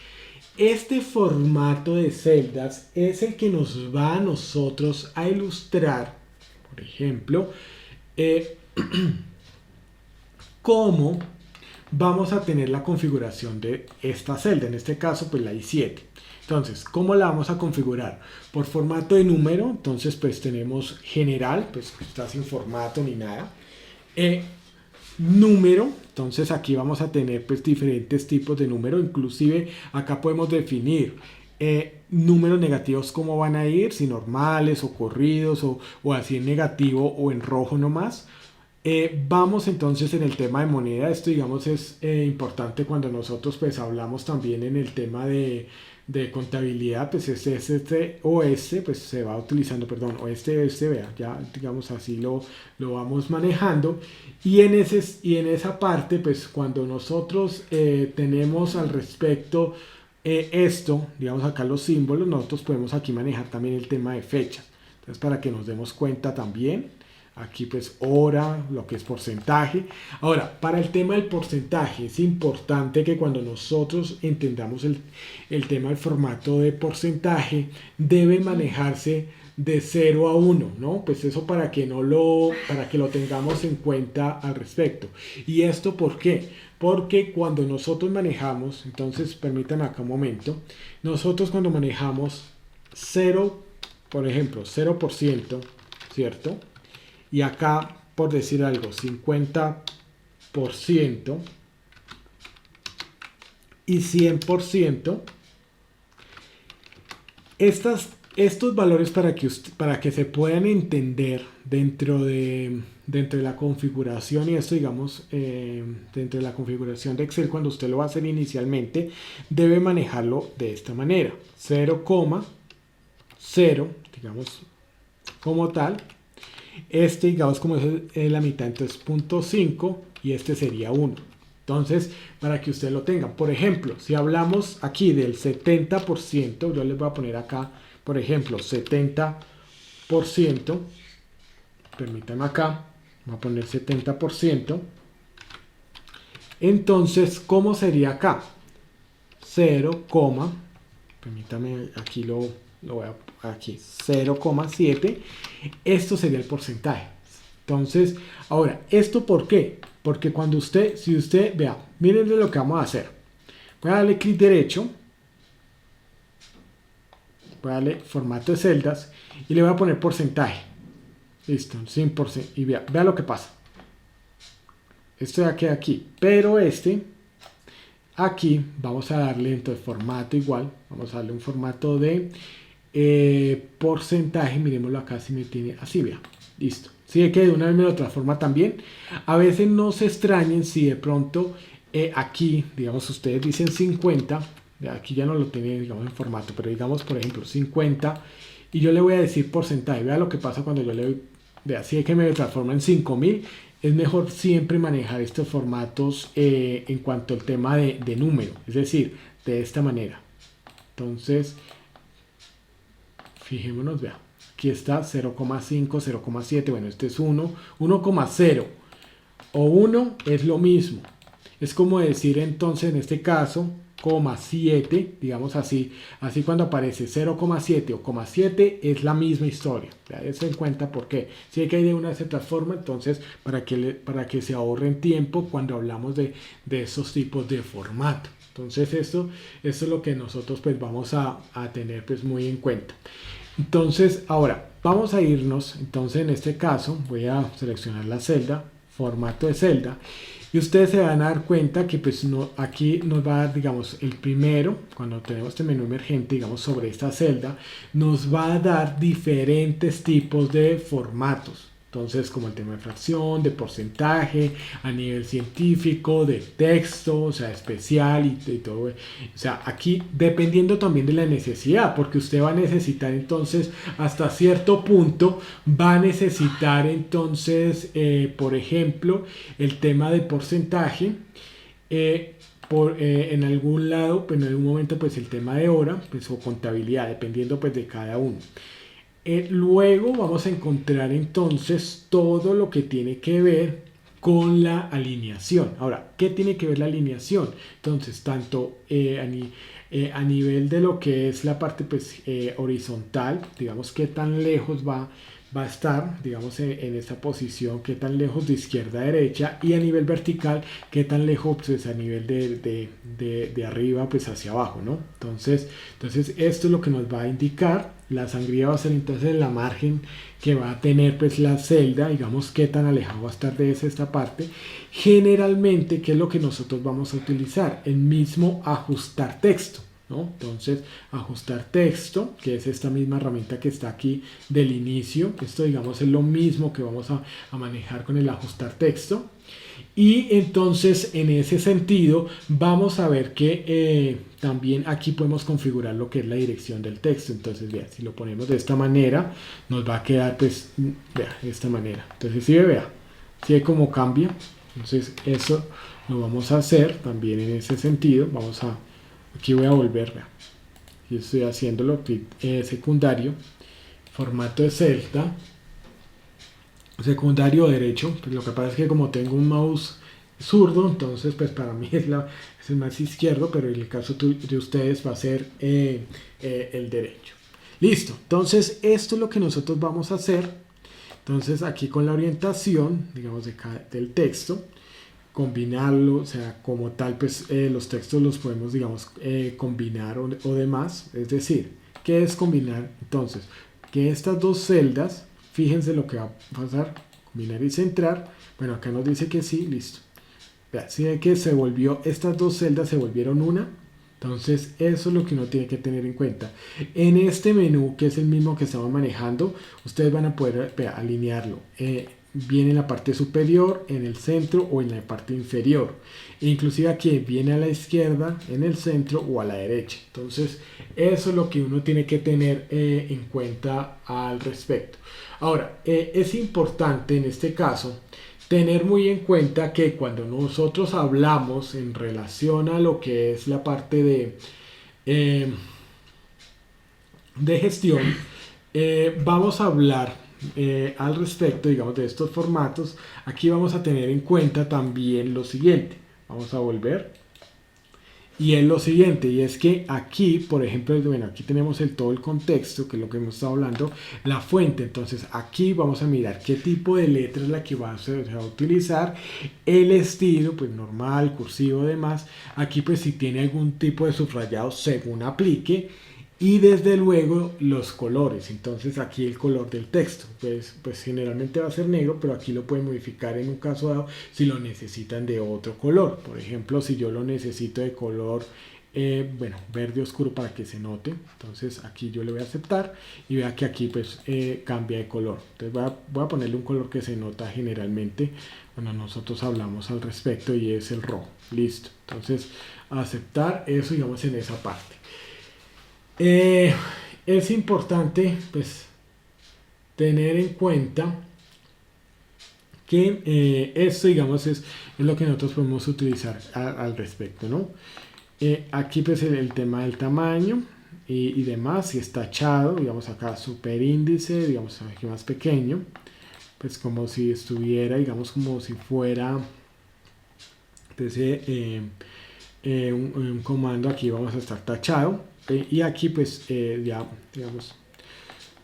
Este formato de celdas es el que nos va a nosotros a ilustrar, por ejemplo, cómo vamos a tener la configuración de esta celda, en este caso, pues la I7. Entonces, ¿cómo la vamos a configurar? Por formato de número, entonces pues tenemos general, pues está sin formato ni nada. Número, entonces aquí vamos a tener pues diferentes tipos de número, inclusive acá podemos definir números negativos cómo van a ir, si normales o corridos o así en negativo o en rojo nomás. Vamos entonces en el tema de moneda, esto digamos es importante cuando nosotros pues hablamos también en el tema de contabilidad, pues este o este pues se va utilizando, perdón, o este vea, ya digamos así lo vamos manejando y en esa parte pues cuando nosotros tenemos al respecto esto, digamos acá los símbolos, nosotros podemos aquí manejar también el tema de fechas, entonces para que nos demos cuenta también. Aquí pues hora, lo que es porcentaje. Ahora, para el tema del porcentaje es importante que cuando nosotros entendamos el tema del formato de porcentaje debe manejarse de 0 a 1, ¿no? Pues eso para que lo tengamos en cuenta al respecto. ¿Y esto por qué? Porque cuando nosotros manejamos, entonces permítanme acá un momento, nosotros cuando manejamos 0, por ejemplo, 0%, ¿cierto? Y acá, por decir algo, 50% y 100%, estas estos valores para que se puedan entender dentro de la configuración y esto digamos dentro de la configuración de Excel cuando usted lo va a hacer inicialmente debe manejarlo de esta manera 0,0 digamos como tal digamos como es la mitad entonces 0,5 y este sería 1 entonces para que usted lo tenga por ejemplo si hablamos aquí del 70% yo les voy a poner acá por ejemplo 70% permítanme acá voy a poner 70% entonces ¿cómo sería acá? 0, permítame aquí lo voy a aquí 0,7 esto sería el porcentaje entonces ahora esto ¿por qué? Porque cuando si usted vea miren lo que vamos a hacer voy a darle clic derecho voy a darle formato de celdas y le voy a poner porcentaje listo 100% y vea lo que pasa esto ya queda aquí pero aquí vamos a darle entonces formato igual vamos a darle un formato de porcentaje miremoslo acá si me tiene así vea listo si que de una vez me lo transforma también a veces no se extrañen si de pronto aquí digamos ustedes dicen 50 aquí ya no lo tiene digamos en formato pero digamos por ejemplo 50 y yo le voy a decir porcentaje vea lo que pasa cuando yo le doy vea si es que me transforma en 5000 es mejor siempre manejar estos formatos en cuanto al tema de número es decir de esta manera entonces fijémonos vea aquí está 0,5 0,7 bueno este es 1 1,0 o 1 es lo mismo es como decir entonces en este caso 0,7 digamos así cuando aparece 0,7 o 0,7 es la misma historia dense en cuenta porque si hay que ir de una se transforma entonces para que se ahorren tiempo cuando hablamos de esos tipos de formato entonces esto es lo que nosotros pues vamos a tener pues muy en cuenta entonces ahora vamos a irnos entonces en este caso voy a seleccionar la celda formato de celda y ustedes se van a dar cuenta que pues aquí nos va a dar digamos el primero cuando tenemos este menú emergente digamos sobre esta celda nos va a dar diferentes tipos de formatos entonces como el tema de fracción, de porcentaje, a nivel científico, de texto, o sea especial y todo, o sea aquí dependiendo también de la necesidad, porque usted va a necesitar entonces hasta cierto punto, va a necesitar entonces por ejemplo el tema de porcentaje, en algún lado, pues en algún momento pues el tema de hora, pues o contabilidad, dependiendo pues de cada uno. Luego vamos a encontrar entonces todo lo que tiene que ver con la alineación. Ahora, ¿qué tiene que ver la alineación? Entonces, tanto a nivel de lo que es la parte pues, horizontal, digamos qué tan lejos va a estar, digamos, en esta posición, qué tan lejos de izquierda a derecha, y a nivel vertical, qué tan lejos pues, a nivel de arriba pues, hacia abajo, ¿no? Entonces, esto es lo que nos va a indicar. La sangría va a ser entonces la margen que va a tener pues la celda, digamos qué tan alejado va a estar de esta parte. Generalmente, ¿qué es lo que nosotros vamos a utilizar? El mismo ajustar texto, ¿no? Entonces, ajustar texto, que es esta misma herramienta que está aquí del inicio. Esto, digamos, es lo mismo que vamos a manejar con el ajustar texto. Y entonces en ese sentido vamos a ver que también aquí podemos configurar lo que es la dirección del texto. Entonces vea, si lo ponemos de esta manera nos va a quedar pues vea, de esta manera. Entonces si vea, si ve cómo cambia. Entonces eso lo vamos a hacer también en ese sentido. Aquí voy a volver, vea. Yo estoy haciéndolo secundario, formato de celda. Secundario derecho, pues lo que pasa es que como tengo un mouse zurdo, entonces pues para mí es el más izquierdo, pero en el caso de ustedes va a ser el derecho. Listo, entonces esto es lo que nosotros vamos a hacer. Entonces aquí con la orientación, digamos del texto, combinarlo, o sea, como tal pues los textos los podemos digamos combinar o demás, es decir, ¿qué es combinar? Entonces, que estas dos celdas fíjense lo que va a pasar, combinar y centrar. Bueno, acá nos dice que sí, listo. Vea, si ve que estas dos celdas se volvieron una. Entonces eso es lo que uno tiene que tener en cuenta. En este menú, que es el mismo que estamos manejando, ustedes van a poder alinearlo. Viene en la parte superior, en el centro o en la parte inferior. Inclusive aquí viene a la izquierda, en el centro o a la derecha. Entonces eso es lo que uno tiene que tener en cuenta al respecto. Ahora, es importante en este caso tener muy en cuenta que cuando nosotros hablamos en relación a lo que es la parte de gestión, vamos a hablar al respecto, digamos, de estos formatos. Aquí vamos a tener en cuenta también lo siguiente. Vamos a volver. Y es lo siguiente, y es que aquí, por ejemplo, bueno, aquí tenemos todo el contexto, que es lo que hemos estado hablando, la fuente. Entonces aquí vamos a mirar qué tipo de letra es la que se va a utilizar, el estilo, pues normal, cursivo, demás. Aquí pues si tiene algún tipo de subrayado según aplique. Y desde luego los colores. Entonces aquí el color del texto pues generalmente va a ser negro, pero aquí lo pueden modificar en un caso dado si lo necesitan de otro color. Por ejemplo, si yo lo necesito de color bueno, verde oscuro para que se note, entonces aquí yo le voy a aceptar y vea que aquí pues cambia de color. Entonces voy a ponerle un color que se nota generalmente cuando nosotros hablamos al respecto, y es el rojo. Listo. Entonces aceptar eso, digamos, en esa parte. Es importante pues tener en cuenta que esto, digamos, es lo que nosotros podemos utilizar al respecto, ¿no? Aquí pues el tema del tamaño y demás, si está tachado, digamos acá superíndice, digamos aquí más pequeño, pues como si estuviera, digamos, como si fuera pues, un comando. Aquí vamos a estar tachado. Y aquí pues ya, digamos,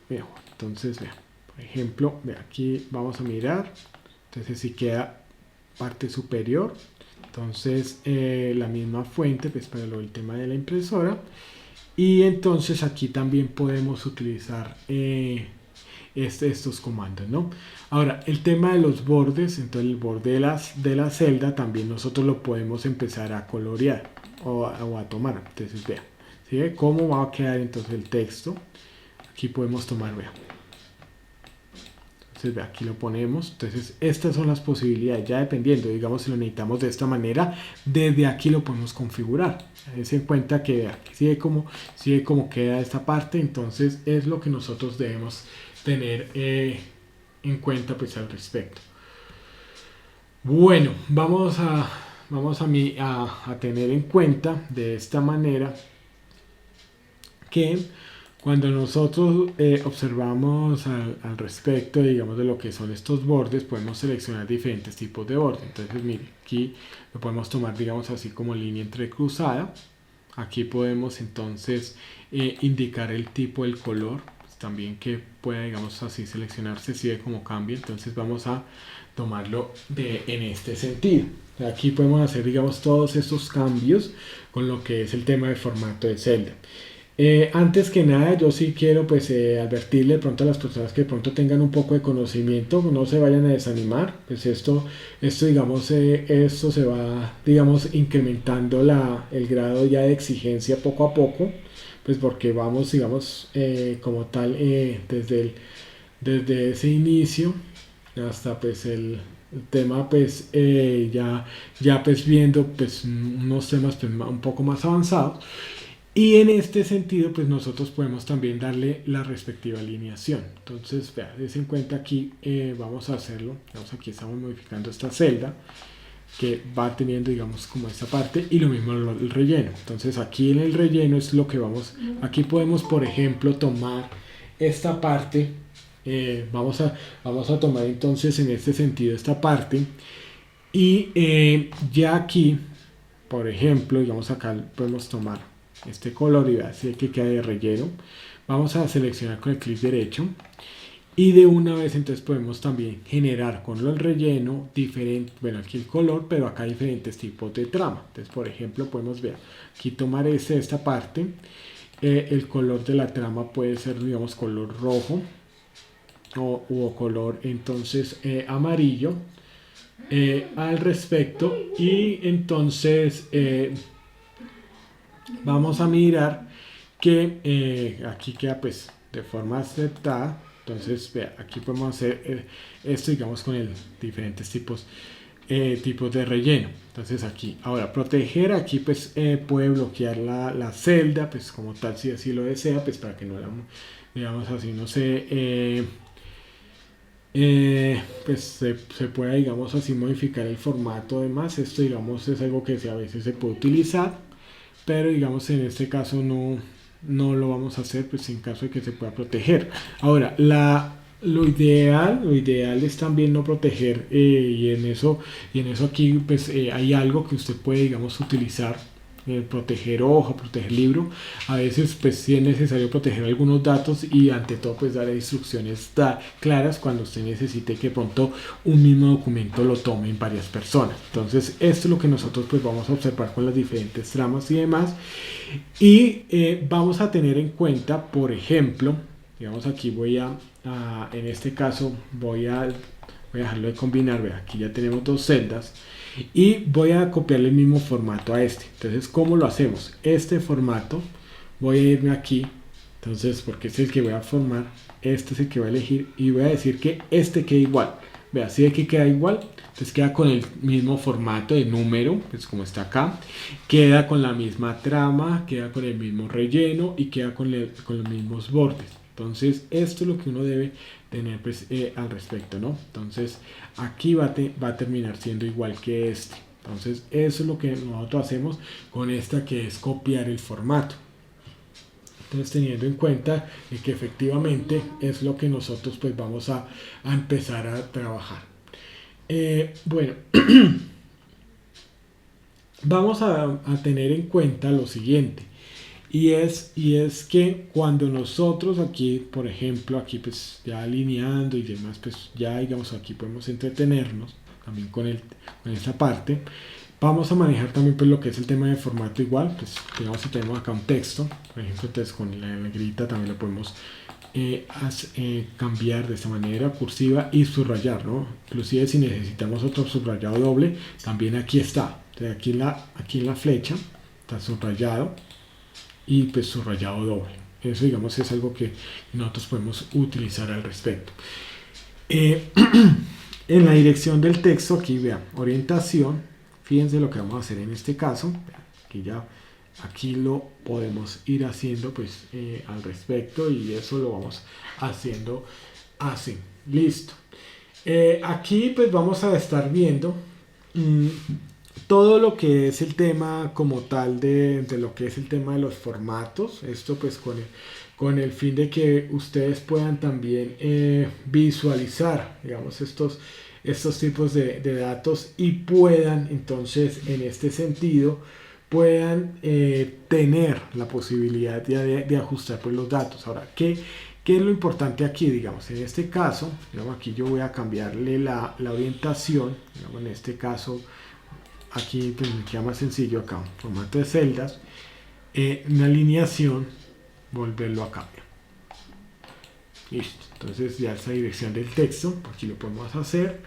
veo. Entonces, vea, por ejemplo, vea, aquí vamos a mirar. Entonces si queda parte superior. Entonces la misma fuente pues para el tema de la impresora. Y entonces aquí también podemos utilizar estos comandos, ¿no? Ahora, el tema de los bordes, entonces el borde de la celda también nosotros lo podemos empezar a colorear o a tomar. Entonces, vea. ¿Sí? ¿Cómo va a quedar entonces el texto? Aquí podemos tomar, vea. Entonces, vea, aquí lo ponemos. Entonces, estas son las posibilidades, ya dependiendo, digamos, si lo necesitamos de esta manera, desde aquí lo podemos configurar. Dense en cuenta que, vea, sigue como queda esta parte. Entonces, es lo que nosotros debemos tener en cuenta, pues, al respecto. Bueno, vamos a tener en cuenta de esta manera que cuando nosotros observamos al respecto, digamos, de lo que son estos bordes, podemos seleccionar diferentes tipos de bordes. Entonces, mire, aquí lo podemos tomar, digamos, así como línea entrecruzada. Aquí podemos entonces indicar el tipo, el color, pues, también que pueda, digamos, así seleccionarse, si ve cómo cambia. Entonces vamos a tomarlo en este sentido. Aquí podemos hacer, digamos, todos estos cambios con lo que es el tema de formato de celda. Antes que nada, yo sí quiero pues advertirle de pronto a las personas que de pronto tengan un poco de conocimiento, no se vayan a desanimar. Pues esto digamos, esto se va, digamos, incrementando el grado ya de exigencia poco a poco, pues porque vamos, digamos, como tal, desde ese inicio hasta pues el tema pues ya pues viendo pues unos temas pues, un poco más avanzados. Y en este sentido, pues nosotros podemos también darle la respectiva alineación. Entonces, vea, des en cuenta aquí, vamos a hacerlo. Vamos, aquí estamos modificando esta celda que va teniendo, digamos, como esta parte, y lo mismo el relleno. Entonces, aquí en el relleno es lo que vamos. Aquí podemos, por ejemplo, tomar esta parte. Vamos a tomar entonces en este sentido esta parte. Y ya aquí, por ejemplo, digamos, acá podemos tomar este color y va a decir que queda de relleno. Vamos a seleccionar con el clic derecho y de una vez entonces podemos también generar con el relleno diferente, bueno, aquí el color, pero acá diferentes tipos de trama. Entonces, por ejemplo, podemos ver aquí, tomar esta parte. El color de la trama puede ser, digamos, color rojo o color entonces amarillo al respecto. Y entonces vamos a mirar que aquí queda pues de forma aceptada. Entonces, vea, aquí podemos hacer esto, digamos, con el diferentes tipos de relleno. Entonces aquí, ahora, proteger, aquí pues puede bloquear la celda, pues como tal, si así lo desea, pues para que no la, digamos así, no sé, pues se pueda, digamos así, modificar el formato. Además, esto, digamos, es algo que a veces se puede utilizar, pero digamos en este caso no lo vamos a hacer, pues en caso de que se pueda proteger. Ahora, lo ideal es también no proteger, y en eso aquí pues hay algo que usted puede, digamos, utilizar, proteger hoja, proteger libro. A veces pues sí es necesario proteger algunos datos, y ante todo pues dar instrucciones claras cuando usted necesite que pronto un mismo documento lo tomen varias personas. Entonces esto es lo que nosotros pues vamos a observar con las diferentes tramas y demás. Y vamos a tener en cuenta, por ejemplo, digamos aquí en este caso voy a dejarlo de combinar. Vea, aquí ya tenemos dos celdas y voy a copiarle el mismo formato a este. Entonces, ¿cómo lo hacemos? Este formato, voy a irme aquí, entonces, porque este es el que voy a formar, este es el que voy a elegir, y voy a decir que este quede igual. Vea, si aquí queda igual, entonces queda con el mismo formato de número, pues como está acá, queda con la misma trama, queda con el mismo relleno y queda con los mismos bordes. Entonces, esto es lo que uno debe tener pues, al respecto, ¿no? Entonces, aquí va a terminar siendo igual que este. Entonces, eso es lo que nosotros hacemos con esta, que es copiar el formato. Entonces, teniendo en cuenta que efectivamente es lo que nosotros pues vamos a empezar a trabajar. Bueno, vamos a tener en cuenta lo siguiente. Y es que cuando nosotros aquí, por ejemplo, aquí pues ya alineando y demás, pues ya digamos aquí podemos entretenernos también con esta parte. Vamos a manejar también pues lo que es el tema de formato igual. Pues digamos, si tenemos acá un texto, por ejemplo, entonces con la negrita también lo podemos cambiar de esta manera, cursiva, y subrayar, ¿no? Inclusive si necesitamos otro subrayado doble, también aquí está. Entonces, aquí en la flecha está subrayado, y pues subrayado doble. Eso, digamos, es algo que nosotros podemos utilizar al respecto. En la dirección del texto, aquí vean, orientación. Fíjense lo que vamos a hacer en este caso. Aquí lo podemos ir haciendo pues al respecto, y eso lo vamos haciendo así. Listo. Aquí pues vamos a estar viendo todo lo que es el tema como tal de lo que es el tema de los formatos. Esto pues con el fin de que ustedes puedan también visualizar, digamos, estos tipos de datos, y puedan entonces en este sentido puedan tener la posibilidad de ajustar pues, los datos. Ahora, ¿qué es lo importante aquí? Digamos, en este caso, digamos, aquí yo voy a cambiarle la orientación. Digamos, en este caso, aquí pues, me queda más sencillo acá, formato de celdas, una alineación, volverlo a cambiar. Listo. Entonces ya esa dirección del texto, aquí lo podemos hacer.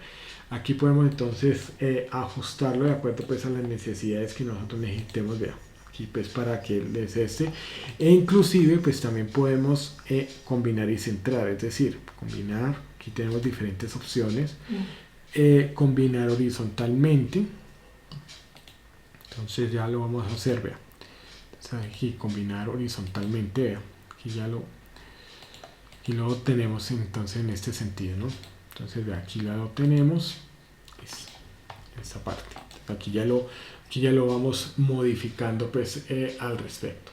Aquí podemos entonces ajustarlo de acuerdo pues a las necesidades que nosotros necesitemos. Vean, aquí pues para que les e inclusive pues también podemos combinar y centrar, es decir, combinar. Aquí tenemos diferentes opciones. Combinar horizontalmente. Entonces ya lo vamos a hacer, vean. Entonces aquí combinar horizontalmente, vean. Aquí lo tenemos entonces en este sentido, ¿no? Entonces aquí ya lo tenemos, pues, esta parte. Aquí ya lo vamos modificando pues al respecto.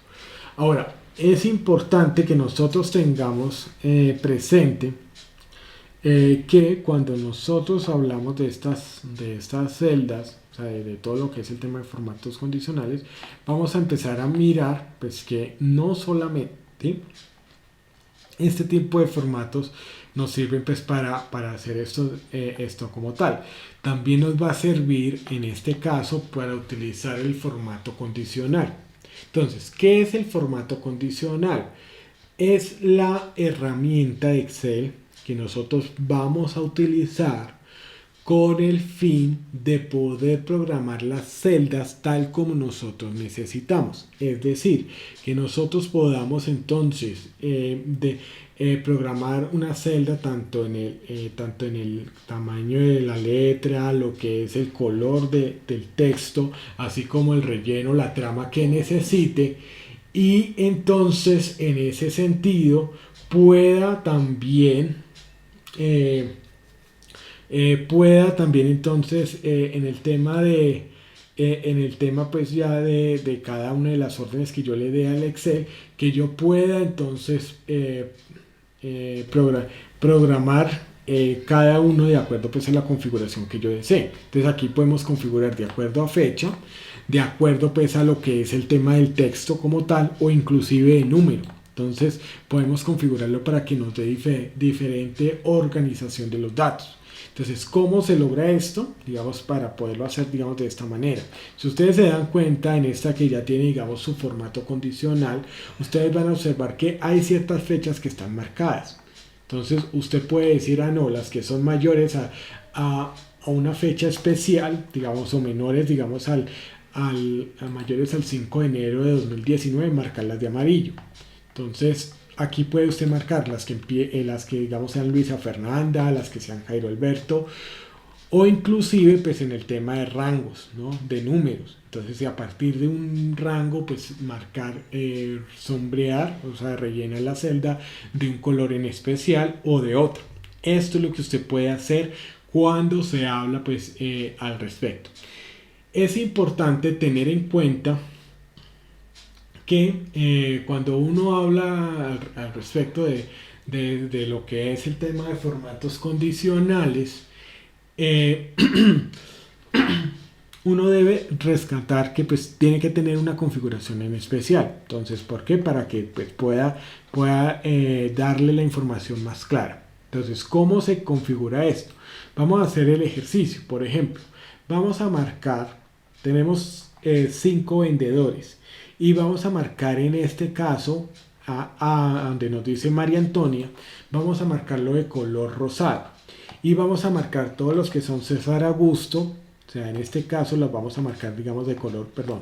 Ahora, es importante que nosotros tengamos presente que cuando nosotros hablamos de estas celdas, o sea, de todo lo que es el tema de formatos condicionales, vamos a empezar a mirar pues que no solamente este tipo de formatos nos sirven pues para hacer esto como tal. También nos va a servir en este caso para utilizar el formato condicional. Entonces, ¿qué es el formato condicional? Es la herramienta de Excel que nosotros vamos a utilizar con el fin de poder programar las celdas tal como nosotros necesitamos. Es decir, que nosotros podamos entonces programar una celda tanto en el tamaño de la letra, lo que es el color del texto, así como el relleno, la trama que necesite, y entonces en ese sentido pueda también entonces en el tema pues ya de cada una de las órdenes que yo le dé al Excel, que yo pueda entonces programar cada uno de acuerdo pues a la configuración que yo desee. Entonces aquí podemos configurar de acuerdo a fecha, de acuerdo pues a lo que es el tema del texto como tal, o inclusive de número. Entonces podemos configurarlo para que nos dé diferente organización de los datos. Entonces, ¿cómo se logra esto? Digamos, para poderlo hacer, digamos, de esta manera. Si ustedes se dan cuenta en esta que ya tiene, digamos, su formato condicional, ustedes van a observar que hay ciertas fechas que están marcadas. Entonces, usted puede decir, no, las que son mayores a una fecha especial, digamos, o menores, digamos, a mayores al 5 de enero de 2019, marcarlas de amarillo. Entonces, aquí puede usted marcar las que digamos sean Luisa Fernanda, las que sean Jairo Alberto, o inclusive pues en el tema de rangos, ¿no? De números. Entonces, a partir de un rango, pues marcar, sombrear, o sea, rellenar la celda de un color en especial o de otro. Esto es lo que usted puede hacer cuando se habla pues al respecto. Es importante tener en cuenta que cuando uno habla al respecto de lo que es el tema de formatos condicionales, uno debe rescatar que pues tiene que tener una configuración en especial. Entonces, ¿por qué? Para que pues, pueda darle la información más clara. Entonces, ¿cómo se configura esto? Vamos a hacer el ejercicio. Por ejemplo, vamos a marcar, tenemos 5 vendedores. Y vamos a marcar en este caso, donde nos dice María Antonia, vamos a marcarlo de color rosado. Y vamos a marcar todos los que son César Augusto, o sea, en este caso los vamos a marcar, digamos, de color, perdón,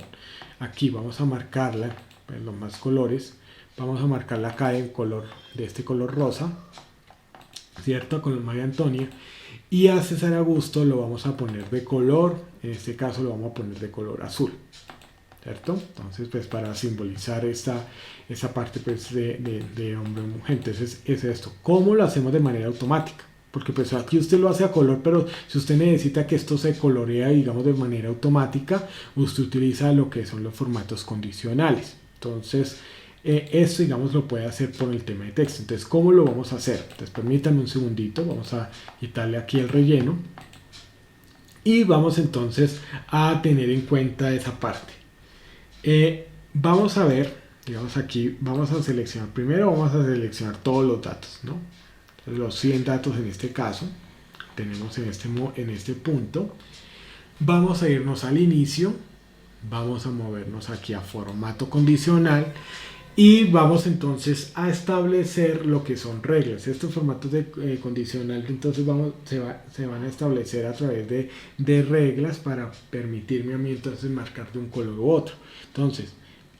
aquí vamos a marcarla, pues, los más colores, vamos a marcarla acá de este color rosa, ¿cierto? Con María Antonia. Y a César Augusto lo vamos a poner de color, en este caso lo vamos a poner de color azul. ¿Cierto? Entonces, pues para simbolizar esa parte pues, de hombre o mujer. Entonces, es esto. ¿Cómo lo hacemos de manera automática? Porque pues aquí usted lo hace a color, pero si usted necesita que esto se colorea, digamos, de manera automática, usted utiliza lo que son los formatos condicionales. Entonces, esto, digamos, lo puede hacer por el tema de texto. Entonces, ¿cómo lo vamos a hacer? Entonces, permítanme un segundito. Vamos a quitarle aquí el relleno. Y vamos entonces a tener en cuenta esa parte. Vamos a ver, digamos aquí, vamos a seleccionar, primero vamos a seleccionar todos los datos, ¿no? Entonces, los 100 datos en este caso, tenemos en este punto. Vamos a irnos al inicio, vamos a movernos aquí a formato condicional y vamos entonces a establecer lo que son reglas. Estos formatos de condicional entonces se van a establecer a través de reglas para permitirme a mí entonces marcar de un color u otro. Entonces,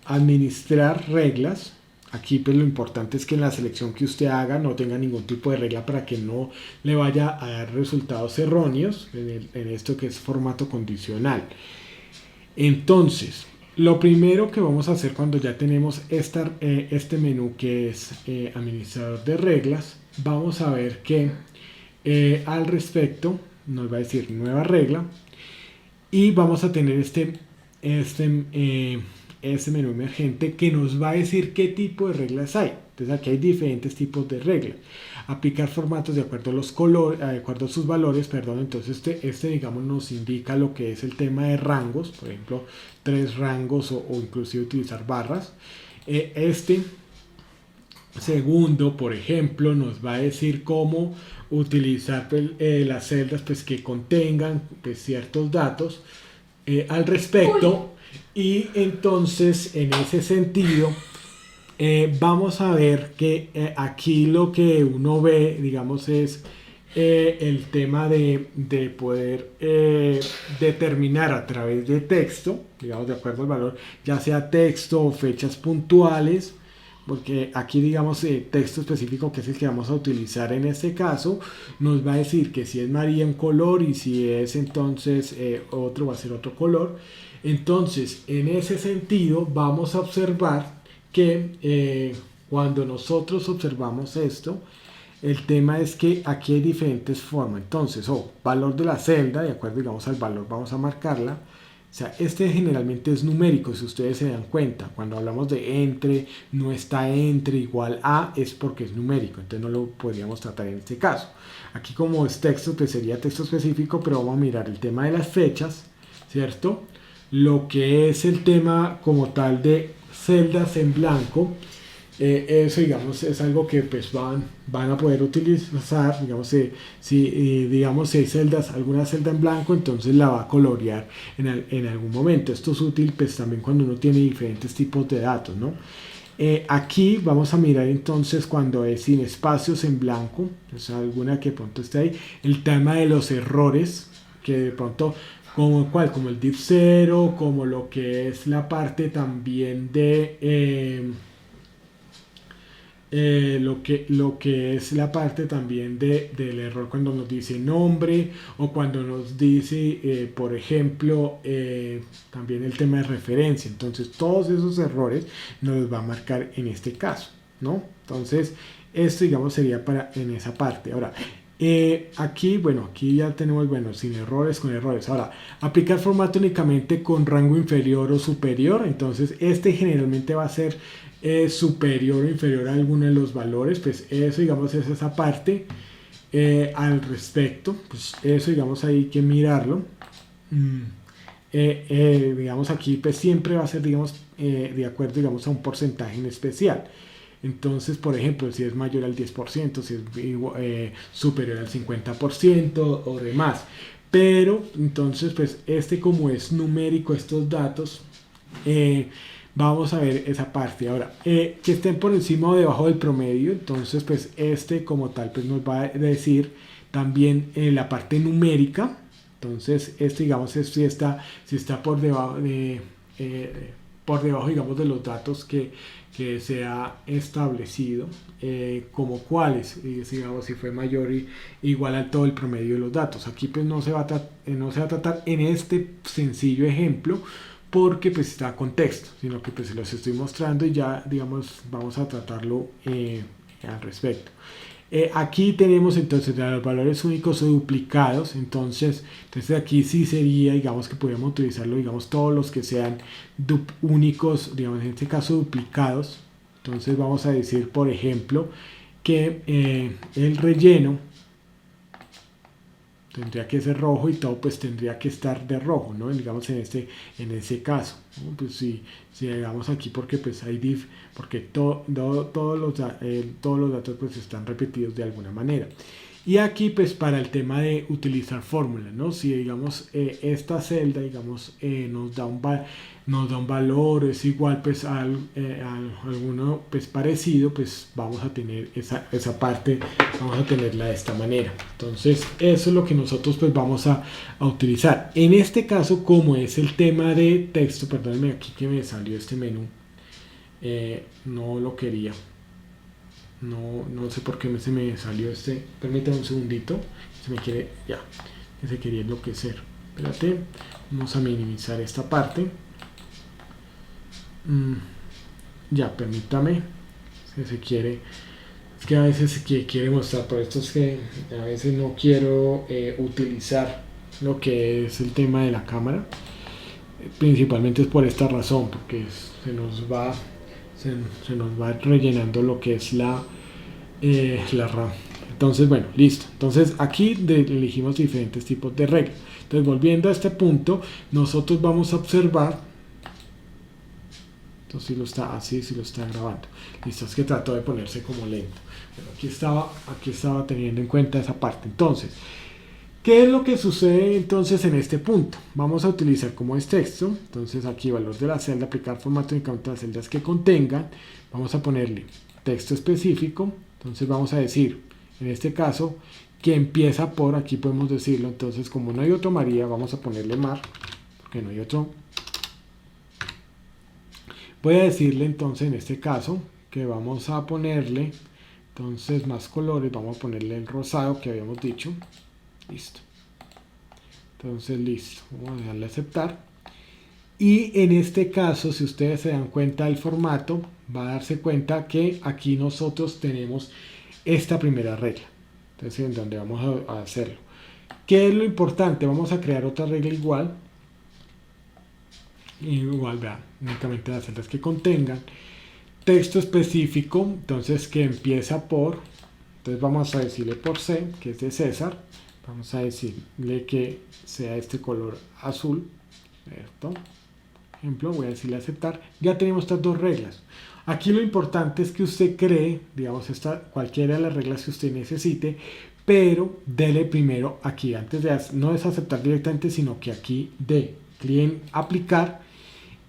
administrar reglas. Aquí pues lo importante es que en la selección que usted haga no tenga ningún tipo de regla para que no le vaya a dar resultados erróneos en esto que es formato condicional. Entonces, lo primero que vamos a hacer cuando ya tenemos este menú que es administrador de reglas, vamos a ver que al respecto nos va a decir nueva regla y vamos a tener este menú emergente que nos va a decir qué tipo de reglas hay. Entonces aquí hay diferentes tipos de reglas. Aplicar formatos de acuerdo a los colores, de acuerdo a sus valores, perdón. Entonces digamos nos indica lo que es el tema de rangos, por ejemplo 3 rangos o inclusive utilizar barras. Segundo, por ejemplo, nos va a decir cómo utilizar las celdas pues, que contengan pues, ciertos datos al respecto. Y entonces en ese sentido vamos a ver que aquí lo que uno ve, digamos, es el tema de poder determinar a través de texto, digamos de acuerdo al valor, ya sea texto o fechas puntuales, porque aquí digamos texto específico, que es el que vamos a utilizar en este caso, nos va a decir que si es María un color y si es entonces otro va a ser otro color. Entonces en ese sentido vamos a observar que cuando nosotros observamos esto, el tema es que aquí hay diferentes formas. Entonces, valor de la celda, de acuerdo, digamos al valor, vamos a marcarla. O sea, este generalmente es numérico, si ustedes se dan cuenta. Cuando hablamos de entre, no está entre igual a, es porque es numérico. Entonces no lo podríamos tratar en este caso. Aquí como es texto, pues sería texto específico, pero vamos a mirar el tema de las fechas, ¿cierto? Lo que es el tema como tal de celdas en blanco. Eso digamos es algo que pues van a poder utilizar, digamos digamos si hay celdas, alguna celda en blanco, entonces la va a colorear en algún momento. Esto es útil pues también cuando uno tiene diferentes tipos de datos, ¿no? Aquí vamos a mirar entonces cuando es sin espacios en blanco, o sea, alguna que de pronto esté ahí, el tema de los errores, que de pronto como el div 0, como lo que es la parte también de lo que es la parte también del error cuando nos dice nombre o cuando nos dice por ejemplo también el tema de referencia. Entonces todos esos errores nos los va a marcar en este caso, ¿no? Entonces esto digamos sería para en esa parte. Ahora aquí ya tenemos sin errores, con errores. Ahora, aplicar formato únicamente con rango inferior o superior. Entonces este generalmente va a ser superior o inferior a alguno de los valores. Pues eso digamos es esa parte al respecto. Pues eso digamos hay que mirarlo. Digamos aquí pues siempre va a ser digamos de acuerdo digamos a un porcentaje en especial. Entonces, por ejemplo, si es mayor al 10%, si es superior al 50% o demás. Pero, entonces, pues como es numérico estos datos, vamos a ver esa parte. Ahora, que estén por encima o debajo del promedio, entonces, pues como tal, pues nos va a decir también la parte numérica. Entonces, digamos, si está por debajo digamos de los datos que se ha establecido como cuáles, digamos si fue mayor y igual a todo el promedio de los datos. Aquí pues no se va a tratar en este sencillo ejemplo porque pues está contexto, sino que pues se los estoy mostrando y ya digamos vamos a tratarlo al respecto. Aquí tenemos entonces los valores únicos o duplicados. Entonces aquí sí sería, digamos que podríamos utilizarlo, digamos todos los que sean únicos, digamos en este caso duplicados. Entonces vamos a decir, por ejemplo, que el relleno tendría que ser rojo y todo pues tendría que estar de rojo, ¿no? Digamos en ese caso, ¿no? Pues si digamos aquí porque pues hay div, porque todos los datos pues están repetidos de alguna manera. Y aquí pues para el tema de utilizar fórmulas, ¿no? Si digamos esta celda digamos nos da un valor, es igual pues a alguno pues parecido, pues vamos a tener esa parte, vamos a tenerla de esta manera. Entonces eso es lo que nosotros pues vamos a utilizar. En este caso, como es el tema de texto, perdónenme aquí que me salió este menú, no lo quería. No sé por qué se me salió permítanme un segundito, se me quiere, ya, que se quería enloquecer. Espérate, vamos a minimizar esta parte. Ya, permítame, se quiere, es que a veces se quiere mostrar, por esto es que a veces no quiero utilizar lo que es el tema de la cámara, principalmente es por esta razón, porque se nos va rellenando lo que es la RAM. Entonces bueno, listo. Entonces aquí elegimos diferentes tipos de reglas. Entonces volviendo a este punto, nosotros vamos a observar. Entonces si lo está grabando. Listo, es que trató de ponerse como lento. Pero aquí estaba teniendo en cuenta esa parte. Entonces, ¿qué es lo que sucede entonces en este punto? Vamos a utilizar como es texto. Entonces aquí valor de la celda, aplicar formato únicamente a las celdas que contengan. Vamos a ponerle texto específico. Entonces vamos a decir en este caso, que empieza por, aquí podemos decirlo, entonces como no hay otro María, vamos a ponerle Mar, porque no hay otro. Voy a decirle entonces en este caso que vamos a ponerle entonces más colores, vamos a ponerle el rosado que habíamos dicho, listo. Entonces listo, vamos a darle a aceptar. Y en este caso, si ustedes se dan cuenta del formato, va a darse cuenta que aquí nosotros tenemos esta primera regla. Entonces, en donde vamos a hacerlo. ¿Qué es lo importante? Vamos a crear otra regla igual. Igual, vean, únicamente las celdas que contengan texto específico, entonces que empieza por, entonces vamos a decirle por C, que es de César. Vamos a decirle que sea este color azul. Esto. Ejemplo, voy a decirle aceptar. Ya tenemos estas dos reglas. Aquí lo importante es que usted cree, digamos, cualquiera de las reglas que usted necesite, pero dele primero aquí, antes de no es aceptar directamente, sino que aquí de clic en aplicar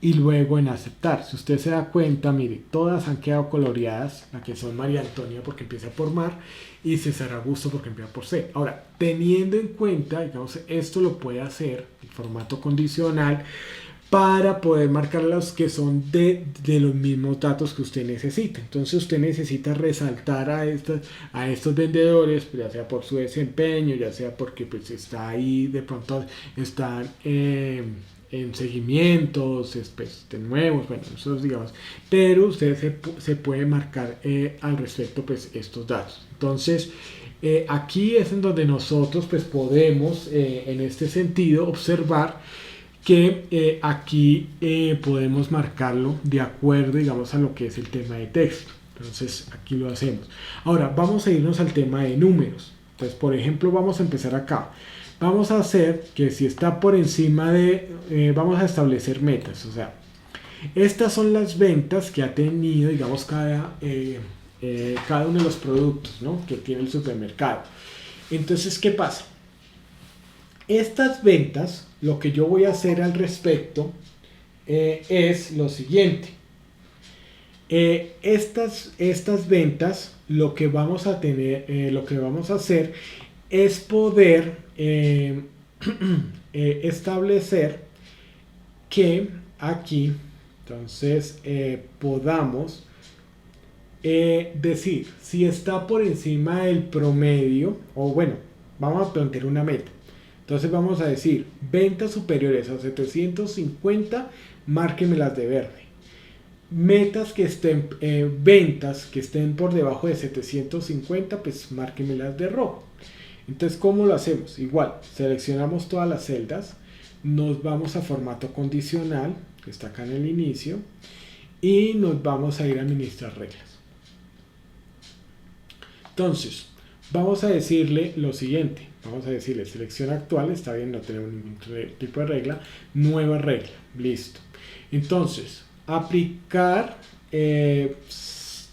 y luego en aceptar. Si usted se da cuenta, mire, todas han quedado coloreadas, la que son María Antonia porque empieza por Mar y César Augusto porque empieza por C. Ahora, teniendo en cuenta, digamos, esto lo puede hacer el formato condicional para poder marcar los que son de los mismos datos que usted necesita. Entonces usted necesita resaltar a estos vendedores, ya sea por su desempeño, ya sea porque pues está ahí, de pronto están en seguimientos de nuevos, bueno, eso digamos, pero usted se puede marcar al respecto pues estos datos. Entonces aquí es en donde nosotros pues podemos en este sentido observar que aquí podemos marcarlo de acuerdo, digamos, a lo que es el tema de texto. Entonces aquí lo hacemos. Ahora vamos a irnos al tema de números. Entonces, por ejemplo, vamos a empezar acá. Vamos a hacer que si está por encima de, vamos a establecer metas. O sea, estas son las ventas que ha tenido, digamos, cada uno de los productos, ¿no?, que tiene el supermercado. Entonces, ¿qué pasa? Estas ventas, lo que yo voy a hacer al respecto es lo siguiente. Estas ventas, lo que vamos a tener, lo que vamos a hacer es poder establecer que aquí, entonces, podamos decir si está por encima del promedio, o bueno, vamos a plantear una meta. Entonces vamos a decir, ventas superiores a 750, márquemelas de verde. Metas que estén, ventas que estén por debajo de 750, pues márquemelas de rojo. Entonces, ¿cómo lo hacemos? Igual, seleccionamos todas las celdas, nos vamos a formato condicional, que está acá en el inicio, y nos vamos a ir a administrar reglas. Entonces, vamos a decirle lo siguiente. Vamos a decirle selección actual, está bien, no tenemos ningún tipo de regla, nueva regla, listo. Entonces, aplicar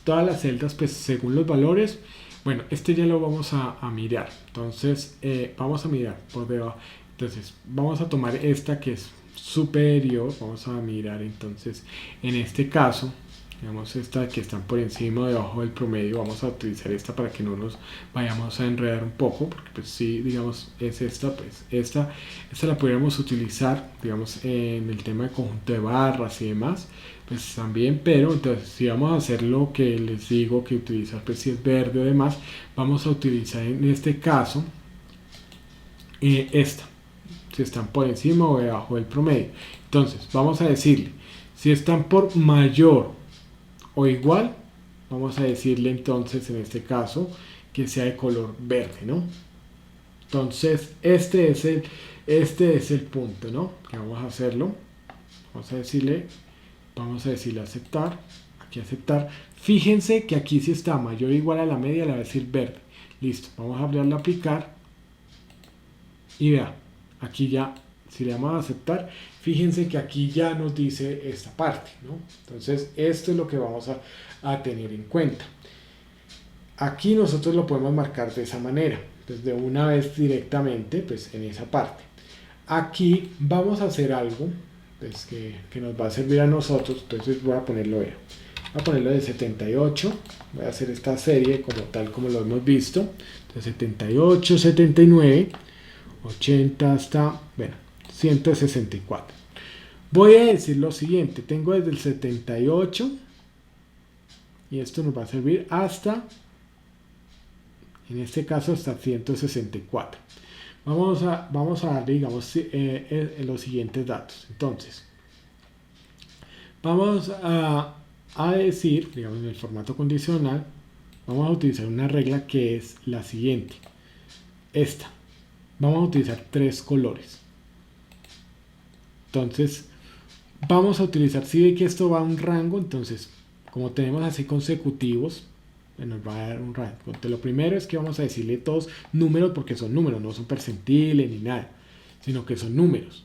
todas las celdas pues según los valores. Bueno, este ya lo vamos a mirar. Entonces, vamos a mirar por debajo. Entonces, vamos a tomar esta que es superior, vamos a mirar entonces, en este caso, digamos esta que están por encima o debajo del promedio, vamos a utilizar esta para que no nos vayamos a enredar un poco, porque pues si digamos es esta, pues esta la podríamos utilizar, digamos, en el tema de conjunto de barras y demás, pues también, pero entonces si vamos a hacer lo que les digo que utilizar, pues si es verde o demás, vamos a utilizar en este caso esta, si están por encima o debajo del promedio. Entonces vamos a decirle, si están por mayor o igual, vamos a decirle entonces en este caso que sea de color verde, ¿no? Entonces este es el punto, ¿no?, que vamos a hacerlo. Vamos a decirle aceptar, aquí aceptar. Fíjense que aquí si está mayor o igual a la media le va a decir verde. Listo, vamos a darle a aplicar y vean, aquí ya, si le damos a aceptar, fíjense que aquí ya nos dice esta parte, ¿no? Entonces esto es lo que vamos a tener en cuenta. Aquí nosotros lo podemos marcar de esa manera, pues de una vez directamente pues en esa parte. Aquí vamos a hacer algo pues que nos va a servir a nosotros, entonces voy a ponerlo, Voy a ponerlo de 78. Voy a hacer esta serie como tal como lo hemos visto. De 78, 79, 80 hasta, bueno, 164. Voy a decir lo siguiente. Tengo desde el 78 y esto nos va a servir hasta, en este caso, hasta 164. Vamos a dar, digamos, los siguientes datos. Entonces, vamos a decir, digamos, en el formato condicional, vamos a utilizar una regla que es la siguiente. Esta. Vamos a utilizar 3 colores. Entonces, vamos a utilizar, si ve que esto va a un rango, entonces, como tenemos así consecutivos, nos va a dar un rango. Entonces, lo primero es que vamos a decirle todos números, porque son números, no son percentiles ni nada, sino que son números.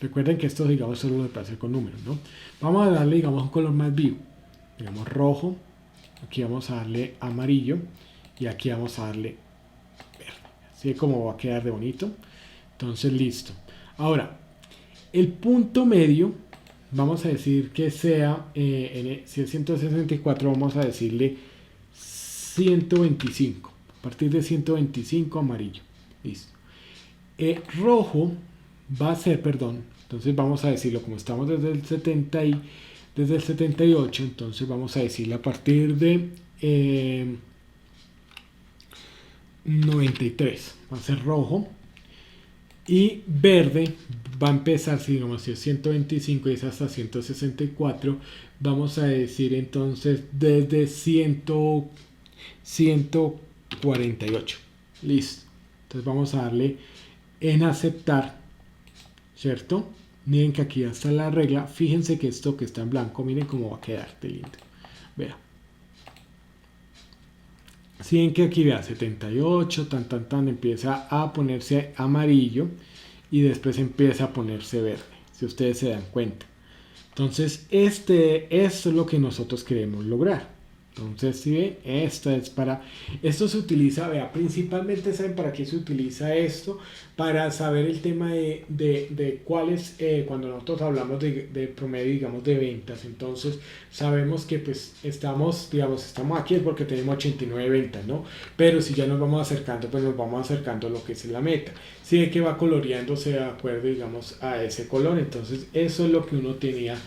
Recuerden que esto, digamos, solo lo puede hacer con números, ¿no? Vamos a darle, digamos, un color más vivo. Digamos rojo. Aquí vamos a darle amarillo. Y aquí vamos a darle verde. Así es como va a quedar de bonito. Entonces, listo. Ahora, el punto medio, vamos a decir que sea, si es 164, vamos a decirle 125. A partir de 125, amarillo. Listo. Rojo va a ser, perdón, entonces vamos a decirlo como estamos desde el 70 y desde el 78, entonces vamos a decirle a partir de 93, va a ser rojo. Y verde va a empezar, si digamos si es 125 y es hasta 164, vamos a decir entonces desde 148. Listo. Entonces vamos a darle en aceptar, ¿cierto? Miren que aquí está la regla. Fíjense que esto que está en blanco, miren cómo va a quedar de lindo. Vean. Si ven que aquí vea 78, tan, empieza a ponerse amarillo y después empieza a ponerse verde, si ustedes se dan cuenta. Entonces, esto es lo que nosotros queremos lograr. Entonces, si ven, esto se utiliza, vea, principalmente, ¿saben para qué se utiliza esto? Para saber el tema de cuáles, cuando nosotros hablamos de promedio, digamos, de ventas, entonces sabemos que pues estamos aquí es porque tenemos 89 ventas, ¿no? Pero si ya nos vamos acercando, pues nos vamos acercando a lo que es la meta. Si ve que va coloreándose de acuerdo, digamos, a ese color, entonces eso es lo que uno tenía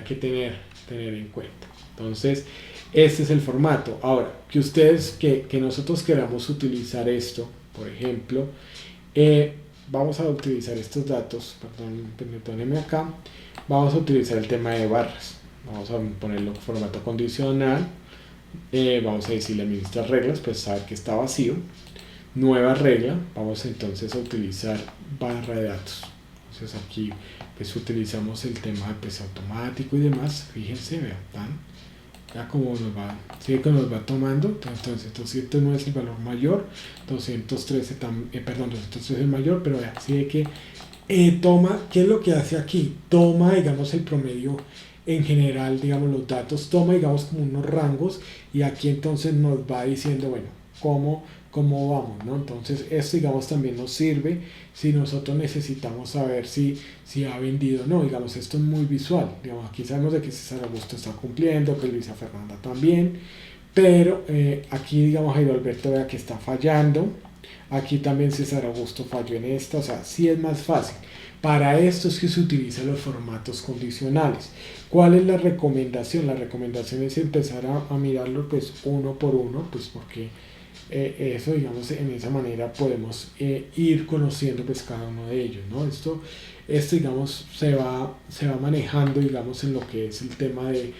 que tener en cuenta. Entonces, este es el formato. Ahora, que nosotros queramos utilizar esto, por ejemplo, vamos a utilizar estos datos, perdónenme acá, vamos a utilizar el tema de barras. Vamos a ponerlo en formato condicional. Vamos a decirle administrar reglas, pues saber que está vacío. Nueva regla, vamos entonces a utilizar barra de datos. Entonces aquí pues utilizamos el tema de peso automático y demás. Fíjense, vean, ya como nos va, sigue que nos va tomando. Entonces 209 es el valor mayor, 213 es el mayor, pero vean, sigue que toma, ¿qué es lo que hace aquí? Toma, digamos, el promedio en general, digamos, los datos, toma, digamos, como unos rangos, y aquí entonces nos va diciendo, bueno, cómo vamos, ¿no? Entonces esto, digamos, también nos sirve si nosotros necesitamos saber si ha vendido o no. Digamos, esto es muy visual, digamos, aquí sabemos de que César Augusto está cumpliendo, que Luisa Fernanda también, pero aquí, digamos, Jairo Alberto vea que está fallando, aquí también César Augusto falló en esta, o sea, sí es más fácil. Para esto es que se utilizan los formatos condicionales. ¿Cuál es la recomendación? La recomendación es empezar a mirarlo pues uno por uno, pues porque eso, digamos, en esa manera podemos ir conociendo pues cada uno de ellos, ¿no? Esto digamos, se va manejando, digamos, en lo que es el tema del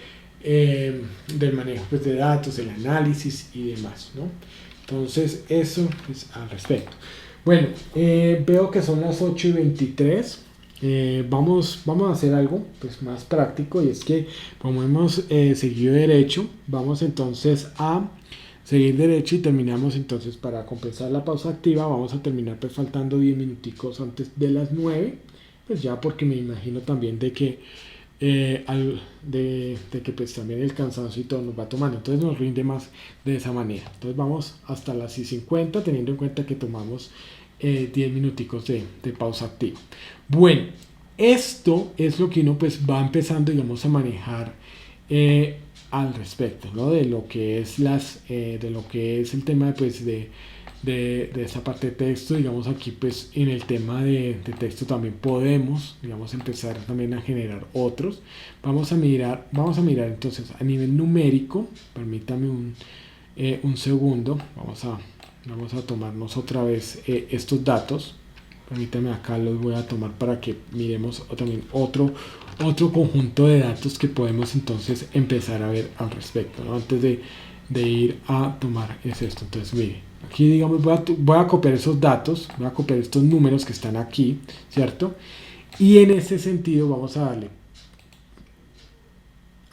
manejo pues, de datos, el análisis y demás, ¿no? Entonces, eso es al respecto. Bueno, veo que son las 8:23. Vamos a hacer algo pues, más práctico, y es que como hemos seguido derecho, vamos entonces a seguir derecho y terminamos entonces, para compensar la pausa activa, vamos a terminar pues faltando 10 minuticos antes de las 9, pues ya porque me imagino también de que que pues también el cansancio y todo nos va tomando, entonces nos rinde más de esa manera. Entonces vamos hasta las 6:50, teniendo en cuenta que tomamos 10 minuticos de pausa activa. Bueno, Esto es lo que uno pues va empezando, digamos, a manejar al respecto, ¿no? De lo que es de lo que es el tema pues de esta parte de texto. Digamos, aquí pues en el tema de texto también podemos, digamos, empezar también a generar otros. Vamos a mirar entonces a nivel numérico. Permítame un segundo. Vamos a tomarnos otra vez estos datos. Permítame, acá los voy a tomar para que miremos también otro conjunto de datos que podemos entonces empezar a ver al respecto, ¿no? Antes de ir a tomar esto. Entonces, mire, aquí digamos voy a copiar esos datos, voy a copiar estos números que están aquí, ¿cierto? Y en ese sentido vamos a darle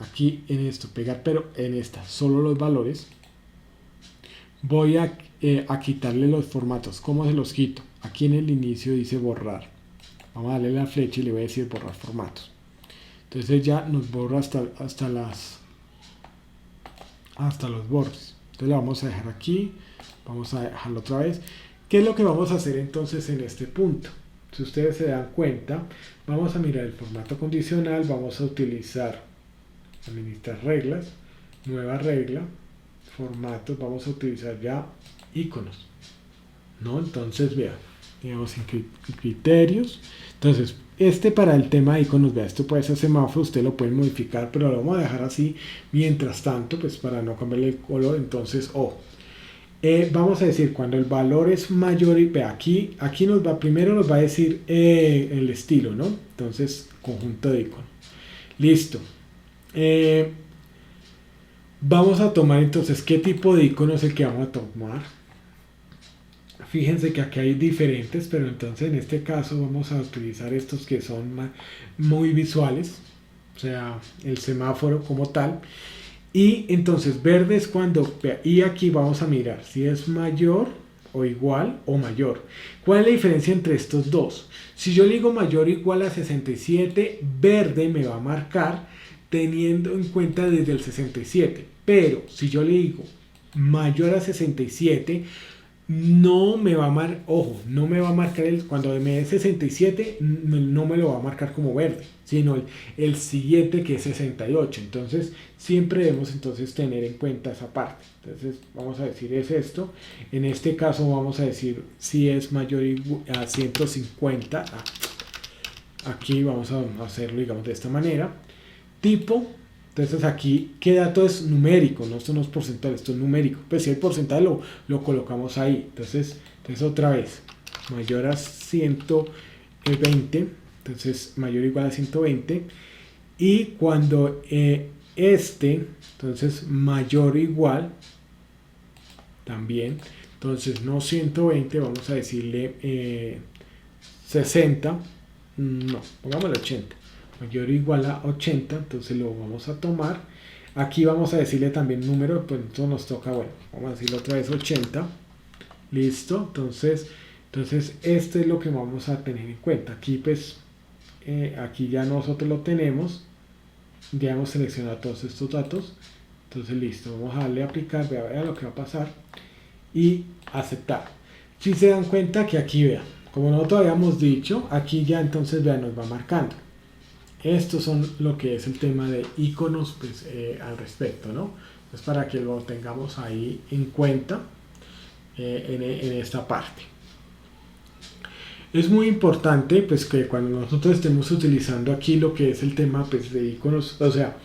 aquí en esto, pegar, pero en esta, solo los valores. Voy a quitarle los formatos. ¿Cómo se los quito? Aquí en el inicio dice borrar. Vamos a darle la flecha y le voy a decir borrar formatos. Entonces ya nos borra hasta los bordes. Entonces lo vamos a dejar aquí. Vamos a dejarlo otra vez. ¿Qué es lo que vamos a hacer entonces en este punto? Si ustedes se dan cuenta, vamos a mirar el formato condicional. Vamos a utilizar administrar reglas, nueva regla, formatos. Vamos a utilizar ya iconos, ¿no? Entonces vea, digamos en criterios. Entonces para el tema de iconos, vea, esto puede ser semáforo, usted lo puede modificar, pero lo vamos a dejar así mientras tanto, pues para no cambiarle el color. Entonces vamos a decir cuando el valor es mayor, y vea, aquí primero nos va a decir el estilo, ¿no? Entonces conjunto de iconos, listo. Vamos a tomar entonces qué tipo de icono es el que vamos a tomar. Fíjense que aquí hay diferentes, pero entonces en este caso vamos a utilizar estos que son muy visuales, o sea, el semáforo como tal. Y entonces verde es cuando, y aquí vamos a mirar si es mayor o igual o mayor. ¿Cuál es la diferencia entre estos dos? Si yo le digo mayor o igual a 67, verde me va a marcar teniendo en cuenta desde el 67. Pero si yo le digo mayor a 67, no me va a no me va a marcar cuando me dé 67, no me lo va a marcar como verde, sino el siguiente, que es 68. Entonces siempre debemos entonces tener en cuenta esa parte. Entonces vamos a decir es esto. En este caso vamos a decir si es mayor a 150. Aquí vamos a hacerlo, digamos, de esta manera. Tipo, entonces aquí, ¿qué dato es numérico? No, esto no es porcentaje, esto es numérico. Pues si el porcentaje lo colocamos ahí. Entonces otra vez, mayor a 120, entonces mayor o igual a 120. Y cuando entonces mayor o igual, también, entonces no 120, vamos a decirle 60, no, pongámosle 80. Mayor o igual a 80, entonces lo vamos a tomar. Aquí vamos a decirle también número, pues entonces nos toca, bueno, vamos a decirle otra vez 80. Listo, entonces esto es lo que vamos a tener en cuenta. Aquí pues, aquí ya nosotros lo tenemos. Ya hemos seleccionado todos estos datos. Entonces listo, vamos a darle a aplicar, vea lo que va a pasar. Y aceptar. Si se dan cuenta que aquí, vean, como nosotros habíamos dicho, aquí ya entonces vean, nos va marcando. Estos son lo que es el tema de iconos, pues, al respecto, ¿no? Pues para que lo tengamos ahí en cuenta en esta parte. Es muy importante, pues, que cuando nosotros estemos utilizando aquí lo que es el tema, pues, de iconos, o sea,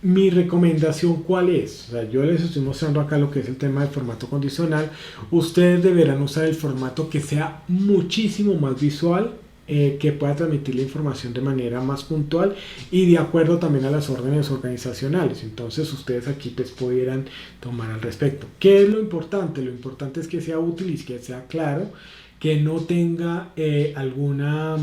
mi recomendación, ¿cuál es? O sea, yo les estoy mostrando acá lo que es el tema de formato condicional. Ustedes deberán usar el formato que sea muchísimo más visual, que pueda transmitir la información de manera más puntual y de acuerdo también a las órdenes organizacionales. Entonces ustedes aquí pues pudieran tomar al respecto. ¿Qué es lo importante? Lo importante es que sea útil y que sea claro, que no tenga alguna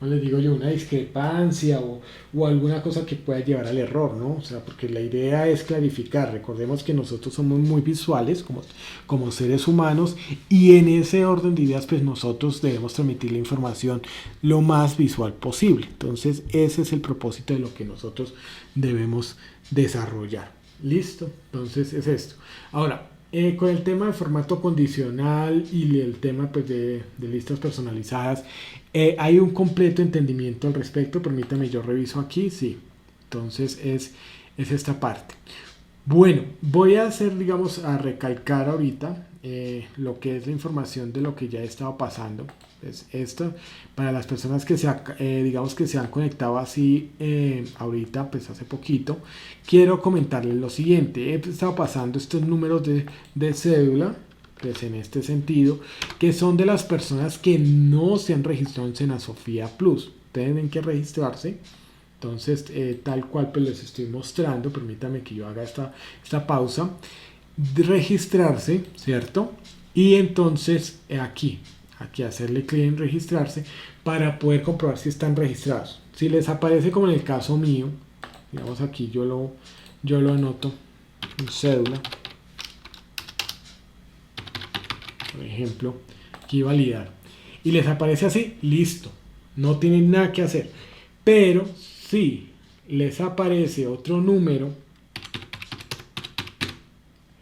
no les digo yo, una discrepancia o alguna cosa que pueda llevar al error, ¿no? O sea, porque la idea es clarificar. Recordemos que nosotros somos muy visuales como seres humanos, y en ese orden de ideas pues nosotros debemos transmitir la información lo más visual posible. Entonces ese es el propósito de lo que nosotros debemos desarrollar. ¿Listo? Entonces es esto. Ahora, con el tema de formato condicional y el tema pues, de listas personalizadas, hay un completo entendimiento al respecto. Permítame, yo reviso aquí, sí. Entonces es esta parte. Bueno, voy a hacer, digamos, a recalcar ahorita lo que es la información de lo que ya he estado pasando. Pues esto, para las personas que digamos que se han conectado así ahorita, pues hace poquito, quiero comentarles lo siguiente. He estado pasando estos números de cédula, pues en este sentido, que son de las personas que no se han registrado en Senasofía Plus. Tienen que registrarse. Entonces, tal cual pues les estoy mostrando, permítame que yo haga esta pausa, de registrarse, ¿cierto? Y entonces aquí hacerle clic en registrarse para poder comprobar si están registrados. Si les aparece como en el caso mío, digamos aquí yo lo anoto en cédula, por ejemplo, aquí validar, y les aparece así, listo, no tienen nada que hacer. Pero si les aparece otro número,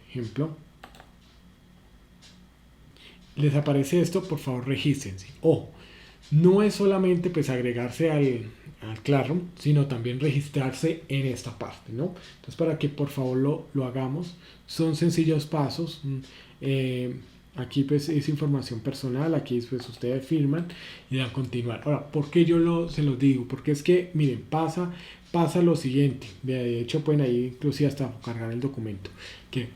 ejemplo, les aparece esto, por favor regístrense. Ojo, no es solamente pues agregarse al Classroom, sino también registrarse en esta parte, ¿no? Entonces, para que por favor lo hagamos, son sencillos pasos. Aquí pues es información personal, aquí pues ustedes firman y dan continuar. Ahora, ¿por qué yo se los digo? Porque es que, miren, pasa lo siguiente. De hecho, pueden ahí inclusive hasta cargar el documento. Que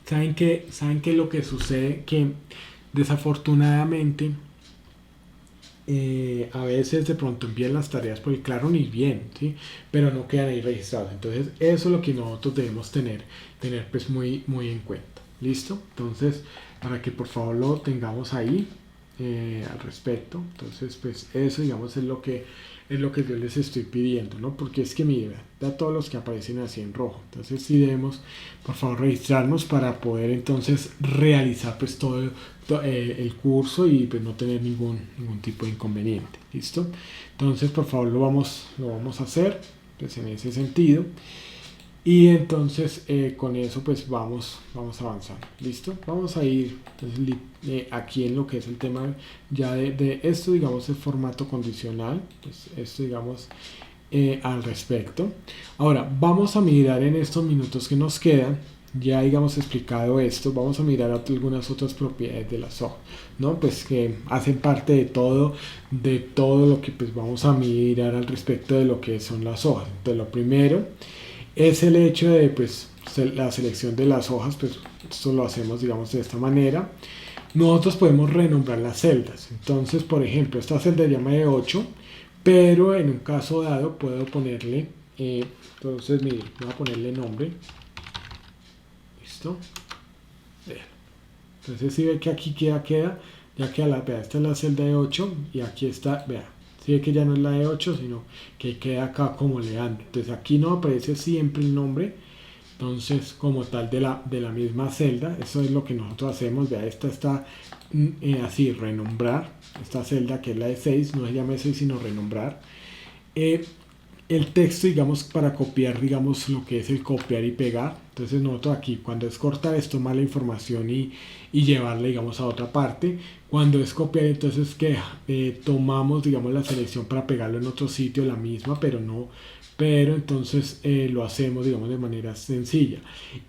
¿saben qué es lo que sucede? Que desafortunadamente a veces de pronto envían las tareas por el Claro y bien, ¿sí? Pero no quedan ahí registrados. Entonces, eso es lo que nosotros debemos tener pues muy en cuenta. ¿Listo? Entonces, para que por favor lo tengamos ahí al respecto. Entonces, pues eso, digamos, es lo que yo les estoy pidiendo, ¿no? Porque es que, miren, da todos los que aparecen así en rojo. Entonces, sí debemos, por favor, registrarnos para poder entonces realizar pues todo el curso y pues no tener ningún tipo de inconveniente. ¿Listo? Entonces, por favor, lo vamos a hacer pues en ese sentido. Y entonces con eso pues vamos avanzando. ¿Listo? Vamos a ir entonces, aquí en lo que es el tema ya de esto, digamos, el formato condicional. Pues esto, digamos, al respecto. Ahora, vamos a mirar en estos minutos que nos quedan, ya digamos explicado esto, vamos a mirar algunas otras propiedades de las hojas, ¿no? Pues que hacen parte de todo lo que pues vamos a mirar al respecto de lo que son las hojas. Entonces, lo primero es el hecho de pues la selección de las hojas. Pues esto lo hacemos, digamos, de esta manera. Nosotros podemos renombrar las celdas. Entonces, por ejemplo, esta celda llama de 8, pero en un caso dado puedo ponerle entonces mire, voy a ponerle nombre. Listo. Entonces, si ve que aquí ya queda vea, esta es la celda de 8 y aquí está, vea, si ve que ya no es la de 8, sino que queda acá como Leandro. Entonces aquí no aparece siempre el nombre, entonces como tal de la misma celda. Eso es lo que nosotros hacemos. Vea, esta está así, renombrar. Esta celda que es la de 6, no se llama 6 sino renombrar. El texto, digamos, para copiar, digamos, lo que es el copiar y pegar. Entonces nosotros aquí, cuando es cortar, es tomar la información y llevarla, digamos, a otra parte. Cuando es copiar, entonces que tomamos, digamos, la selección para pegarlo en otro sitio, la misma, pero entonces lo hacemos, digamos, de manera sencilla.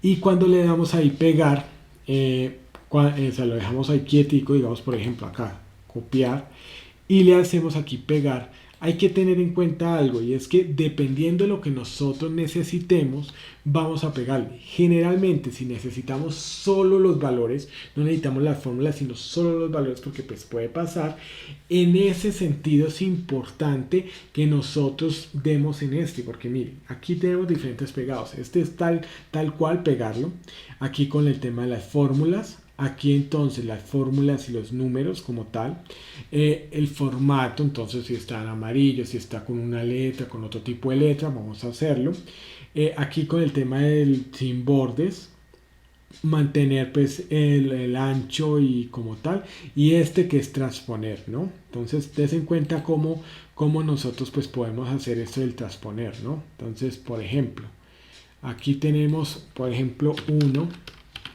Y cuando le damos ahí pegar, o sea, lo dejamos ahí quietico, digamos, por ejemplo, acá, copiar, y le hacemos aquí pegar. Hay que tener en cuenta algo, y es que dependiendo de lo que nosotros necesitemos, vamos a pegarle. Generalmente, si necesitamos solo los valores, no necesitamos las fórmulas, sino solo los valores, porque pues puede pasar. En ese sentido es importante que nosotros demos en porque miren, aquí tenemos diferentes pegados. Este es tal cual pegarlo. Aquí con el tema de las fórmulas. Aquí entonces las fórmulas y los números como tal, el formato, entonces si está en amarillo, si está con una letra, con otro tipo de letra, vamos a hacerlo. Aquí con el tema del sin bordes, mantener pues el ancho y como tal, y este que es transponer, ¿no? Entonces des en cuenta cómo nosotros pues podemos hacer esto del transponer, ¿no? Entonces, por ejemplo, aquí tenemos, por ejemplo, 1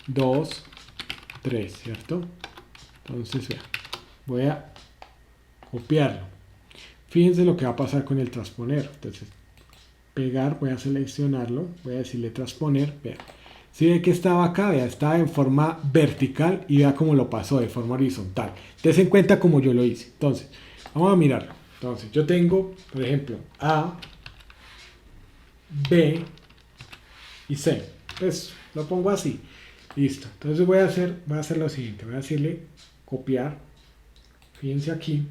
2, 3, ¿cierto? Entonces, vea, voy a copiarlo. Fíjense lo que va a pasar con el transponer. Entonces, pegar, voy a seleccionarlo, voy a decirle transponer, vea. Si ve que estaba acá, vea, estaba en forma vertical y vea cómo lo pasó de forma horizontal. Tense en cuenta como yo lo hice. Entonces, vamos a mirarlo. Entonces, yo tengo, por ejemplo, A, B y C. Pues lo pongo así. Listo. Entonces voy a hacer lo siguiente. Voy a decirle copiar. Fíjense aquí.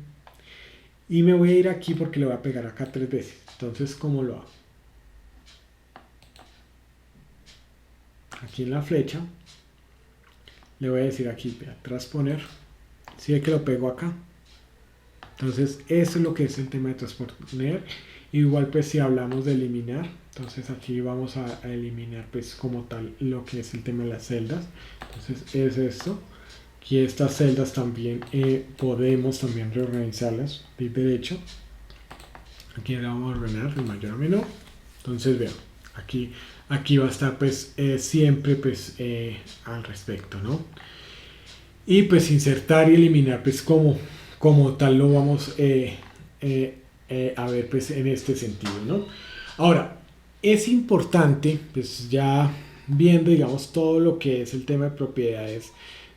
Y me voy a ir aquí porque le voy a pegar acá 3 veces. Entonces, ¿cómo lo hago? Aquí en la flecha. Le voy a decir aquí, transponer. Si ve que lo pego acá. Entonces, eso es lo que es el tema de transponer. Igual, pues, si hablamos de eliminar. Entonces, aquí vamos a eliminar, pues, como tal, lo que es el tema de las celdas. Entonces, es esto. Aquí estas celdas también podemos también reorganizarlas. Clic derecho. Aquí le vamos a ordenar de mayor a menor. Entonces, vean. Aquí va a estar, pues, siempre, pues, al respecto, ¿no? Y, pues, insertar y eliminar, pues, como tal lo vamos a ver, pues, en este sentido, ¿no? Ahora, es importante, pues, ya viendo, digamos, todo lo que es el tema de propiedades,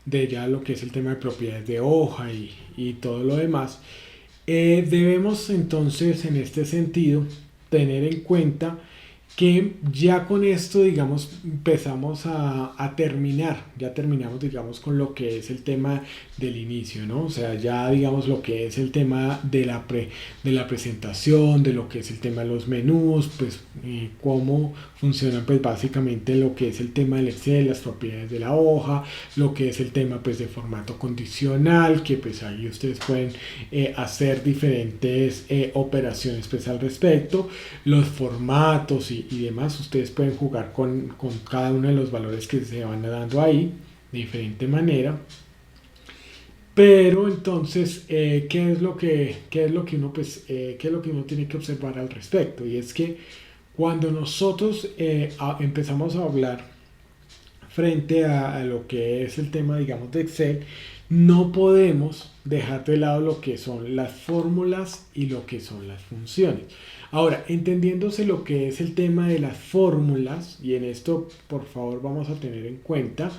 de ya lo que es el tema de propiedades de hoja y todo lo demás, debemos entonces, en este sentido, tener en cuenta que ya con esto, digamos, empezamos a terminar, ya terminamos, digamos, con lo que es el tema del inicio, ¿no? O sea, ya, digamos, lo que es el tema de la presentación, de lo que es el tema de los menús, pues, cómo funcionan, pues, básicamente lo que es el tema del Excel, las propiedades de la hoja, lo que es el tema, pues, de formato condicional, que, pues, ahí ustedes pueden hacer diferentes operaciones, pues, al respecto, los formatos y demás. Ustedes pueden jugar con cada uno de los valores que se van dando ahí de diferente manera. Pero entonces, ¿qué es lo que uno, pues, qué es lo que uno tiene que observar al respecto? Y es que cuando nosotros empezamos a hablar frente a lo que es el tema, digamos, de Excel, no podemos dejar de lado lo que son las fórmulas y lo que son las funciones. Ahora, entendiéndose lo que es el tema de las fórmulas, y en esto, por favor, vamos a tener en cuenta,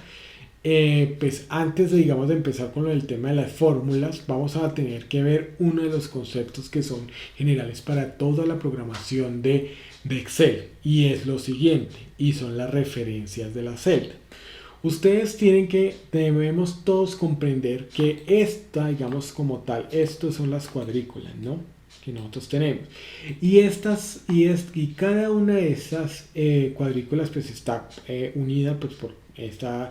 pues antes de, digamos, de empezar con el tema de las fórmulas, vamos a tener que ver uno de los conceptos que son generales para toda la programación de Excel, y es lo siguiente, y son las referencias de la celda. Ustedes debemos todos comprender que esta, digamos, como tal, estos son las cuadrículas, ¿no?, que nosotros tenemos, y cada una de esas cuadrículas, pues, está unida, pues, está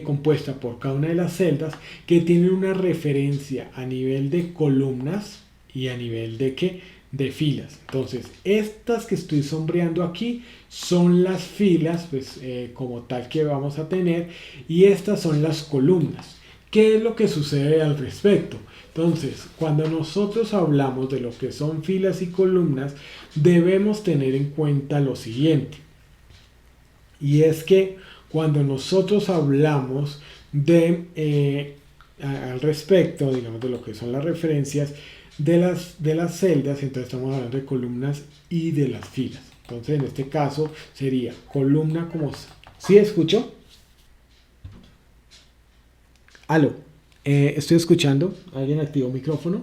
compuesta por cada una de las celdas que tienen una referencia a nivel de columnas y a nivel de filas. Entonces, estas que estoy sombreando aquí son las filas, pues, como tal, que vamos a tener, y estas son las columnas. ¿Qué es lo que sucede al respecto? Entonces, cuando nosotros hablamos de lo que son filas y columnas, debemos tener en cuenta lo siguiente. Y es que cuando nosotros hablamos al respecto, digamos, de lo que son las referencias de las celdas, entonces estamos hablando de columnas y de las filas. Entonces, en este caso sería columna como... ¿Sí escucho? Aló, estoy escuchando. ¿Alguien activó el micrófono?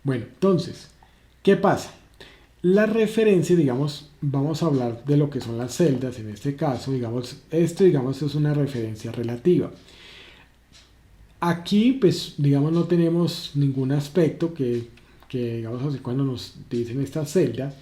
Bueno, entonces, ¿qué pasa? La referencia, digamos, vamos a hablar de lo que son las celdas. En este caso, digamos, esto, digamos, es una referencia relativa. Aquí, pues, digamos, no tenemos ningún aspecto que digamos así, cuando nos dicen estas celdas,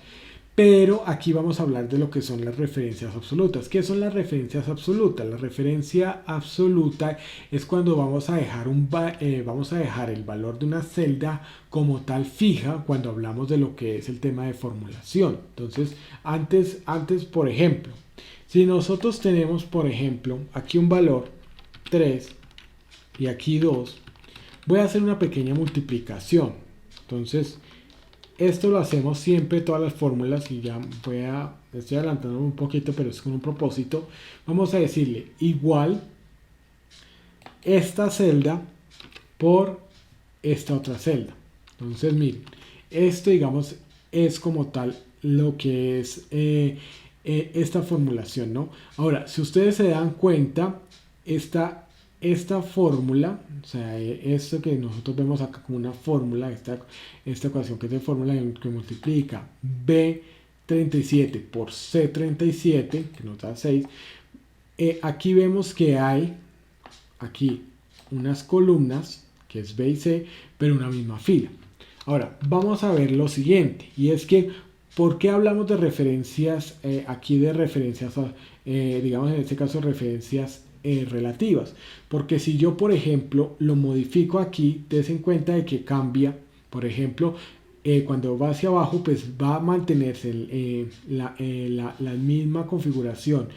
pero aquí vamos a hablar de lo que son las referencias absolutas. ¿Qué son las referencias absolutas? La referencia absoluta es cuando vamos a dejar el valor de una celda como tal fija cuando hablamos de lo que es el tema de formulación. Entonces, antes, por ejemplo, si nosotros tenemos, por ejemplo, aquí un valor 3 y aquí 2, voy a hacer una pequeña multiplicación. Entonces, esto lo hacemos siempre, todas las fórmulas, y ya voy a estoy adelantando un poquito, pero es con un propósito. Vamos a decirle igual esta celda por esta otra celda. Entonces, miren, esto, digamos, es como tal lo que es esta formulación, ¿no? Ahora, si ustedes se dan cuenta, esta fórmula, o sea, esto que nosotros vemos acá como una fórmula, esta ecuación que es de fórmula que multiplica B37 por C37, que nos da 6, aquí vemos que hay aquí unas columnas, que es B y C, pero una misma fila. Ahora, vamos a ver lo siguiente, y es que, ¿por qué hablamos de referencias, aquí de referencias, digamos en este caso referencias relativas? Porque si yo, por ejemplo, lo modifico aquí, des en cuenta de que cambia, por ejemplo, cuando va hacia abajo, pues va a mantenerse la misma configuración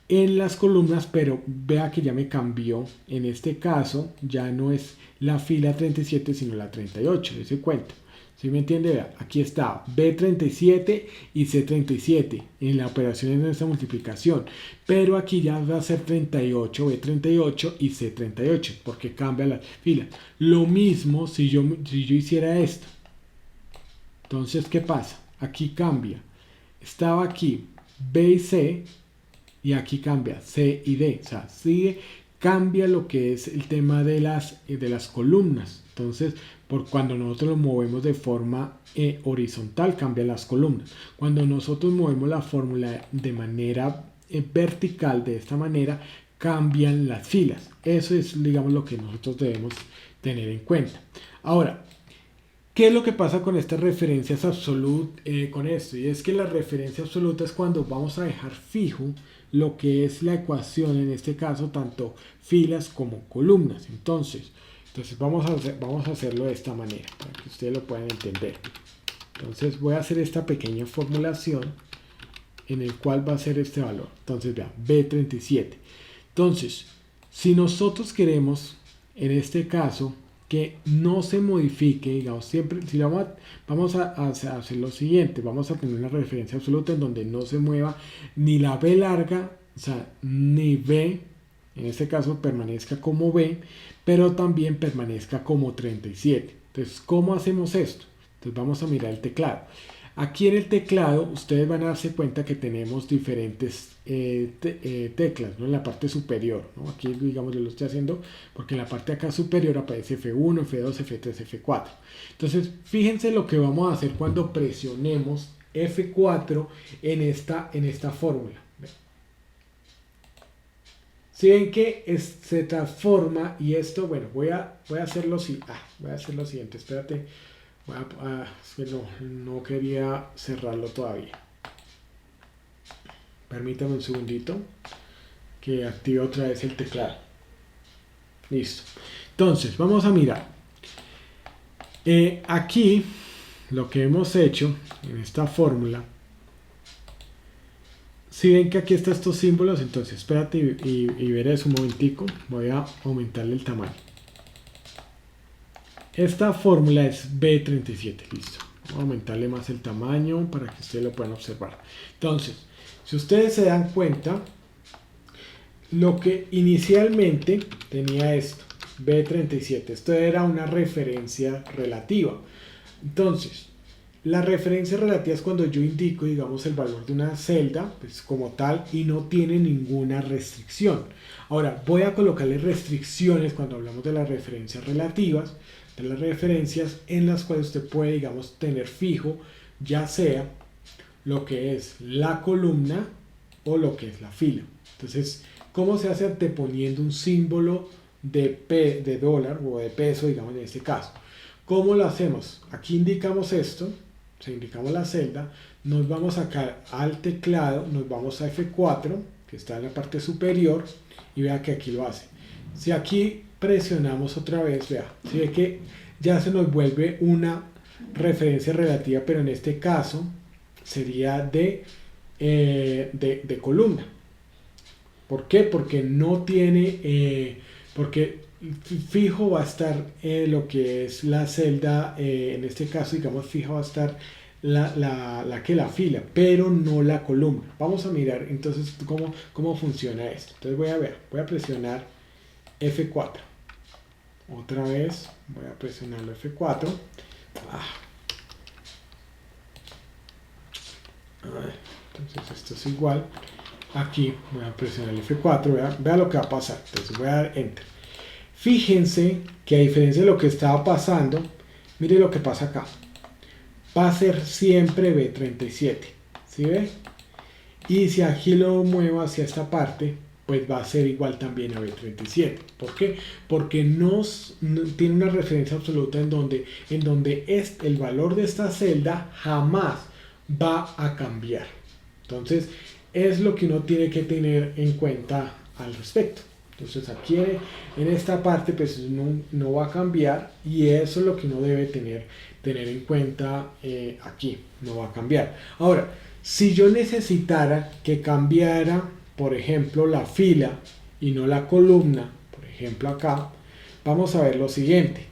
en las columnas, pero vea que ya me cambió. En este caso ya no es la fila 37 sino la 38, ese cuento. ¿Sí me entiende? Vea, aquí está B37 y C37 en la operación en esta multiplicación, pero aquí ya va a ser 38, B38 y C38 porque cambia la fila. Lo mismo si yo hiciera esto. Entonces, ¿qué pasa? Aquí cambia. Estaba aquí B y C y aquí cambia C y D. O sea, sigue, cambia lo que es el tema de las columnas. Entonces, por cuando nosotros lo movemos de forma horizontal, cambian las columnas. Cuando nosotros movemos la fórmula de manera vertical, de esta manera, cambian las filas. Eso es, digamos, lo que nosotros debemos tener en cuenta. Ahora, ¿qué es lo que pasa con estas referencias absolutas con esto? Y es que la referencia absoluta es cuando vamos a dejar fijo lo que es la ecuación, en este caso, tanto filas como columnas. Entonces vamos a hacerlo de esta manera, para que ustedes lo puedan entender. Entonces voy a hacer esta pequeña formulación en el cual va a ser este valor. Entonces vean, B37. Entonces, si nosotros queremos, en este caso, que no se modifique, digamos, siempre, si vamos a hacer lo siguiente, vamos a tener una referencia absoluta en donde no se mueva ni la B larga, o sea, ni B, en este caso permanezca como B, pero también permanezca como 37. Entonces, ¿cómo hacemos esto? Entonces vamos a mirar el teclado. Aquí en el teclado ustedes van a darse cuenta que tenemos diferentes teclas, ¿no? En la parte superior, ¿no? Aquí, digamos, yo lo estoy haciendo porque en la parte acá superior aparece F1, F2, F3, F4. Entonces, fíjense lo que vamos a hacer cuando presionemos F4 en esta fórmula. Si ven que se transforma y esto, bueno, voy a hacerlo siguiente, espérate. Es que no quería cerrarlo todavía. Permítame un segundito que active otra vez el teclado. Listo. Entonces, vamos a mirar. Aquí, lo que hemos hecho en esta fórmula, si ven que aquí están estos símbolos, entonces espérate y veré eso un momentico. Voy a aumentarle el tamaño. Esta fórmula es B37, listo. Vamos a aumentarle más el tamaño para que ustedes lo puedan observar. Entonces, si ustedes se dan cuenta, lo que inicialmente tenía esto, B37, esto era una referencia relativa. Entonces, la referencia relativa es cuando yo indico, digamos, el valor de una celda, pues como tal, y no tiene ninguna restricción. Ahora, voy a colocarle restricciones cuando hablamos de las referencias relativas, de las referencias en las cuales usted puede, digamos, tener fijo ya sea lo que es la columna o lo que es la fila. Entonces, ¿cómo se hace? Anteponiendo un símbolo de dólar o de peso, digamos, en este caso. ¿Cómo lo hacemos? Aquí indicamos esto, o sea, indicamos la celda, nos vamos acá al teclado, nos vamos a F4, que está en la parte superior, y vea que aquí lo hace. Si aquí presionamos otra vez, vea, si ve que ya se nos vuelve una referencia relativa, pero en este caso sería de columna. ¿Por qué? Porque no tiene, porque fijo va a estar lo que es la celda, en este caso, digamos, fijo va a estar la fila, pero no la columna. Vamos a mirar entonces cómo funciona esto. Entonces voy a presionar F4. Otra vez voy a presionar F4. Entonces esto es igual. Aquí voy a presionar el F4. Vea lo que va a pasar. Entonces voy a dar Enter. Fíjense que a diferencia de lo que estaba pasando, mire lo que pasa acá. Va a ser siempre B37. ¿Sí ve? Y si aquí lo muevo hacia esta parte, pues va a ser igual también a B37. ¿Por qué? Porque no tiene una referencia absoluta en donde el valor de esta celda jamás va a cambiar. Entonces, es lo que uno tiene que tener en cuenta al respecto. Entonces, aquí en esta parte, pues no va a cambiar, y eso es lo que uno debe tener en cuenta aquí. No va a cambiar. Ahora, si yo necesitara que cambiara, por ejemplo, la fila y no la columna, por ejemplo acá, vamos a ver lo siguiente.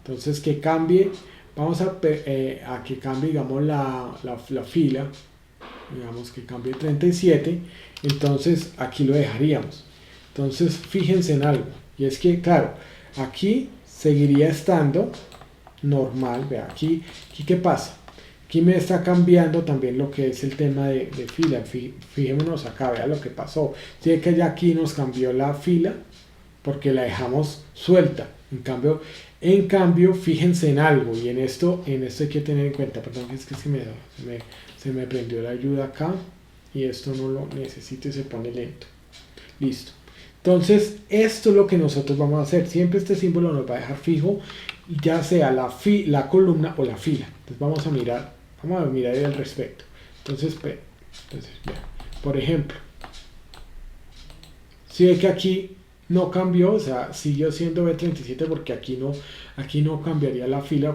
Entonces, que cambie, vamos a que cambie, digamos, la fila, digamos que cambie 37, entonces aquí lo dejaríamos. Entonces, fíjense en algo, y es que, claro, aquí seguiría estando normal. Vea, aquí ¿qué pasa? Aquí me está cambiando también lo que es el tema de fila. Fijémonos acá, vea lo que pasó. Sí, que ya aquí nos cambió la fila porque la dejamos suelta. En cambio, fíjense en algo, y en esto hay que tener en cuenta. Perdón, es que se me prendió la ayuda acá, y esto no lo necesito y se pone lento. Listo. Entonces, esto es lo que nosotros vamos a hacer. Siempre este símbolo nos va a dejar fijo, ya sea la columna o la fila. Entonces vamos a mirar al respecto. Entonces vean, por ejemplo, si ve que aquí no cambió, o sea, siguió siendo B37 porque aquí no cambiaría la fila.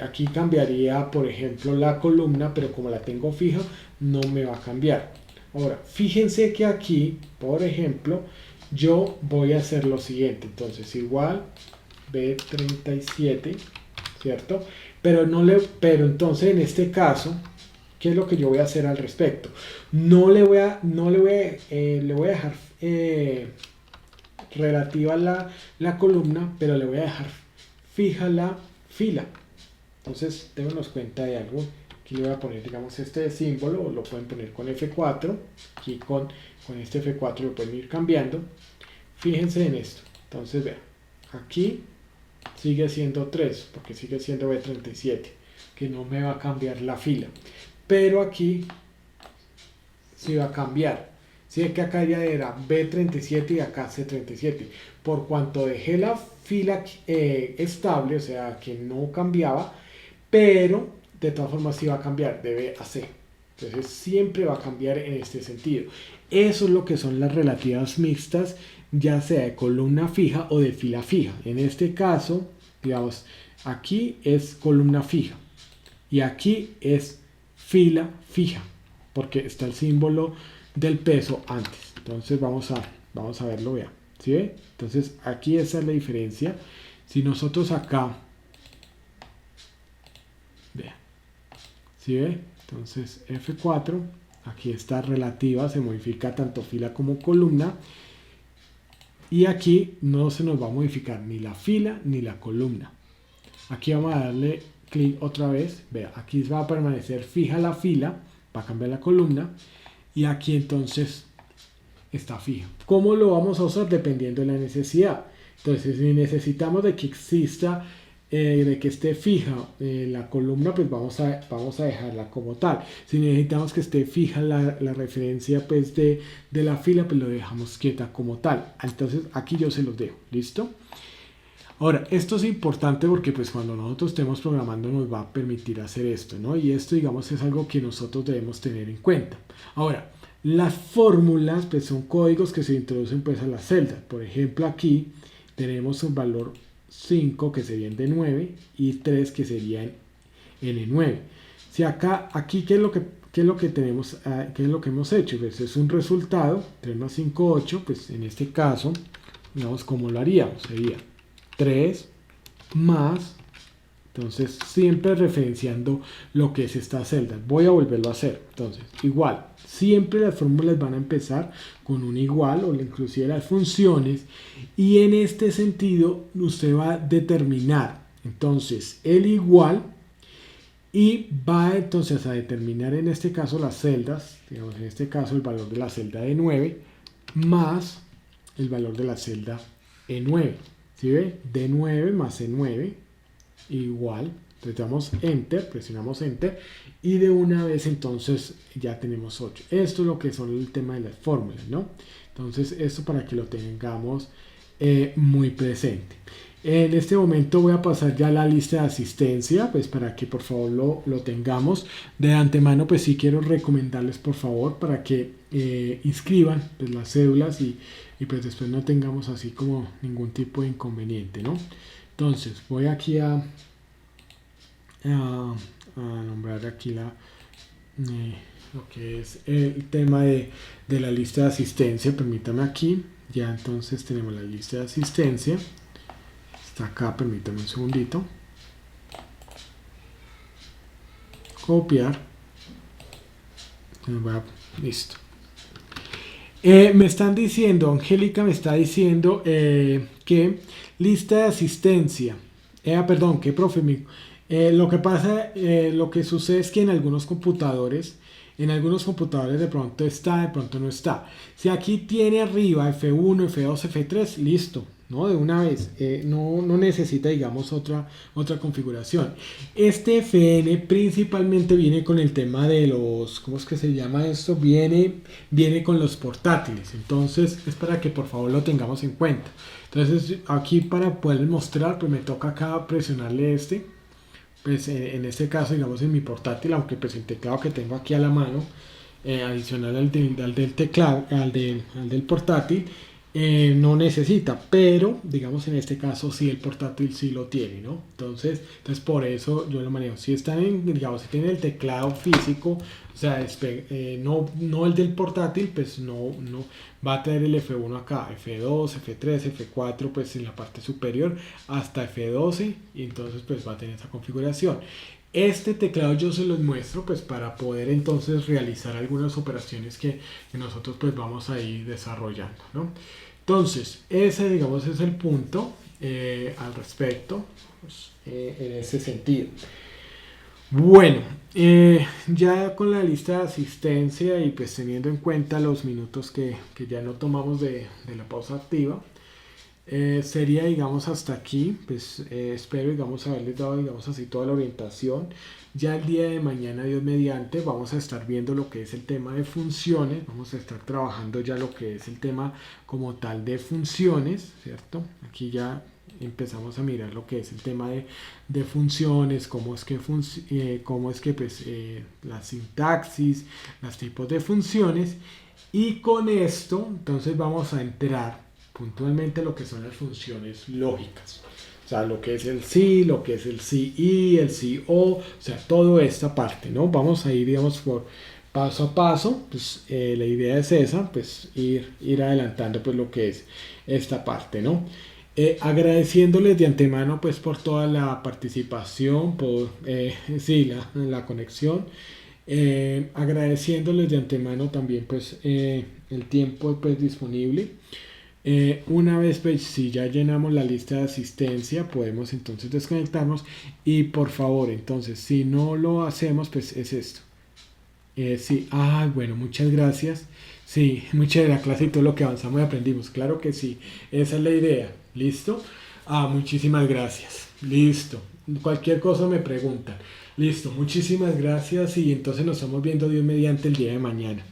Aquí cambiaría, por ejemplo, la columna, pero como la tengo fija, no me va a cambiar. Ahora, fíjense que aquí, por ejemplo, yo voy a hacer lo siguiente. Entonces, igual B37, ¿cierto? Pero entonces en este caso, ¿qué es lo que yo voy a hacer al respecto? Le voy a dejar relativa la columna, pero le voy a dejar fija la fila. Entonces, démonos cuenta de algo. Aquí le voy a poner, digamos, este símbolo, lo pueden poner con F4. Aquí con este F4 lo pueden ir cambiando. Fíjense en esto. Entonces, vean, aquí sigue siendo 3, porque sigue siendo B37, que no me va a cambiar la fila. Pero aquí sí va a cambiar. Si es que acá ya era B37 y acá C37. Por cuanto dejé la fila estable, o sea, que no cambiaba, pero de todas formas sí va a cambiar de B a C. Entonces siempre va a cambiar en este sentido. Eso es lo que son las relativas mixtas, ya sea de columna fija o de fila fija. En este caso, digamos, aquí es columna fija y aquí es fila fija, porque está el símbolo del peso antes. Entonces vamos a verlo, vean. ¿Sí ve? Entonces aquí esa es la diferencia. Si nosotros acá, vean, ¿sí ve? Entonces F4, aquí está relativa, se modifica tanto fila como columna. Y aquí no se nos va a modificar ni la fila ni la columna. Aquí vamos a darle clic otra vez. Vea, aquí va a permanecer fija la fila, va a cambiar la columna. Y aquí entonces está fija. ¿Cómo lo vamos a usar? Dependiendo de la necesidad. Entonces, si necesitamos de que exista, de que esté fija la columna, pues vamos a dejarla como tal. Si necesitamos que esté fija la referencia pues de la fila, pues lo dejamos quieta como tal. Entonces aquí yo se los dejo, ¿listo? Ahora, esto es importante porque pues cuando nosotros estemos programando nos va a permitir hacer esto, ¿no? Y esto, digamos, es algo que nosotros debemos tener en cuenta. Ahora, las fórmulas pues son códigos que se introducen pues a las celdas. Por ejemplo, aquí tenemos un valor 5 que sería en D9 y 3 que sería en N9. Si aquí ¿qué es lo que tenemos? ¿Qué es lo que hemos hecho? Pues es un resultado, 3 más 5, 8, pues en este caso, digamos, ¿cómo lo haríamos? Sería 3 más Entonces, siempre referenciando lo que es esta celda. Voy a volverlo a hacer. Entonces, igual, siempre las fórmulas van a empezar con un igual o inclusive las funciones. Y en este sentido, usted va a determinar entonces el igual y va entonces a determinar en este caso las celdas. Digamos, en este caso el valor de la celda D9 más el valor de la celda E9. ¿Sí ve? D9 más E9 igual, entonces damos enter, presionamos enter y de una vez entonces ya tenemos 8. Esto es lo que son el tema de las fórmulas, ¿no? Entonces esto para que lo tengamos muy presente. En este momento voy a pasar ya a la lista de asistencia, pues para que por favor lo tengamos. De antemano pues sí quiero recomendarles por favor para que inscriban pues, las cédulas y pues después no tengamos así como ningún tipo de inconveniente, ¿no? Entonces voy aquí a nombrar aquí lo que es el tema de la lista de asistencia. Permítame aquí, ya entonces tenemos la lista de asistencia. Está acá, permítame un segundito. Copiar. Listo. Me están diciendo, Angélica me está diciendo que lista de asistencia. Perdón, que profe, lo que pasa, lo que sucede es que en algunos computadores de pronto está, de pronto no está. Si aquí tiene arriba F1, F2, F3, listo, ¿no? De una vez, no necesita, digamos, otra configuración. Este FN principalmente viene con el tema de los, ¿cómo es que se llama esto? Viene con los portátiles, entonces es para que por favor lo tengamos en cuenta. Entonces aquí para poder mostrar, pues me toca acá presionarle pues en este caso, digamos en mi portátil, aunque pues el teclado que tengo aquí a la mano, adicional al del teclado, al del portátil, no necesita, pero digamos en este caso sí el portátil sí lo tiene, ¿no? Entonces por eso yo lo manejo. Si están digamos, si tienen el teclado físico, o sea, no el del portátil, pues no va a tener el F1 acá, F2, F3, F4, pues en la parte superior hasta F12, y entonces pues va a tener esa configuración. Este teclado yo se los muestro pues para poder entonces realizar algunas operaciones que nosotros pues vamos a ir desarrollando, ¿no? Entonces ese digamos es el punto al respecto pues, en ese sentido. Bueno, ya con la lista de asistencia y pues teniendo en cuenta los minutos que ya no tomamos de la pausa activa, sería digamos hasta aquí. Pues espero digamos haberles dado digamos así toda la orientación. Ya el día de mañana, Dios mediante, vamos a estar viendo lo que es el tema de funciones, vamos a estar trabajando ya lo que es el tema como tal de funciones, ¿cierto? Aquí ya empezamos a mirar lo que es el tema de funciones, cómo es que pues la sintaxis, los tipos de funciones, y con esto entonces vamos a entrar puntualmente lo que son las funciones lógicas, o sea, lo que es el sí, lo que es el sí y el sí o sea, toda esta parte, ¿no? Vamos a ir, digamos, por paso a paso, pues la idea es esa, pues ir adelantando pues lo que es esta parte, ¿no? Agradeciéndoles de antemano pues por toda la participación, por la conexión, agradeciéndoles de antemano también pues el tiempo pues disponible. Una vez pues si ya llenamos la lista de asistencia podemos entonces desconectarnos, y por favor entonces si no lo hacemos pues es esto. Sí, bueno, muchas gracias. Sí, mucha de la clase y todo lo que avanzamos y aprendimos. Claro que sí, esa es la idea. ¿Listo? Muchísimas gracias. Listo. Cualquier cosa me preguntan. Listo, muchísimas gracias y entonces nos estamos viendo Dios mediante el día de mañana.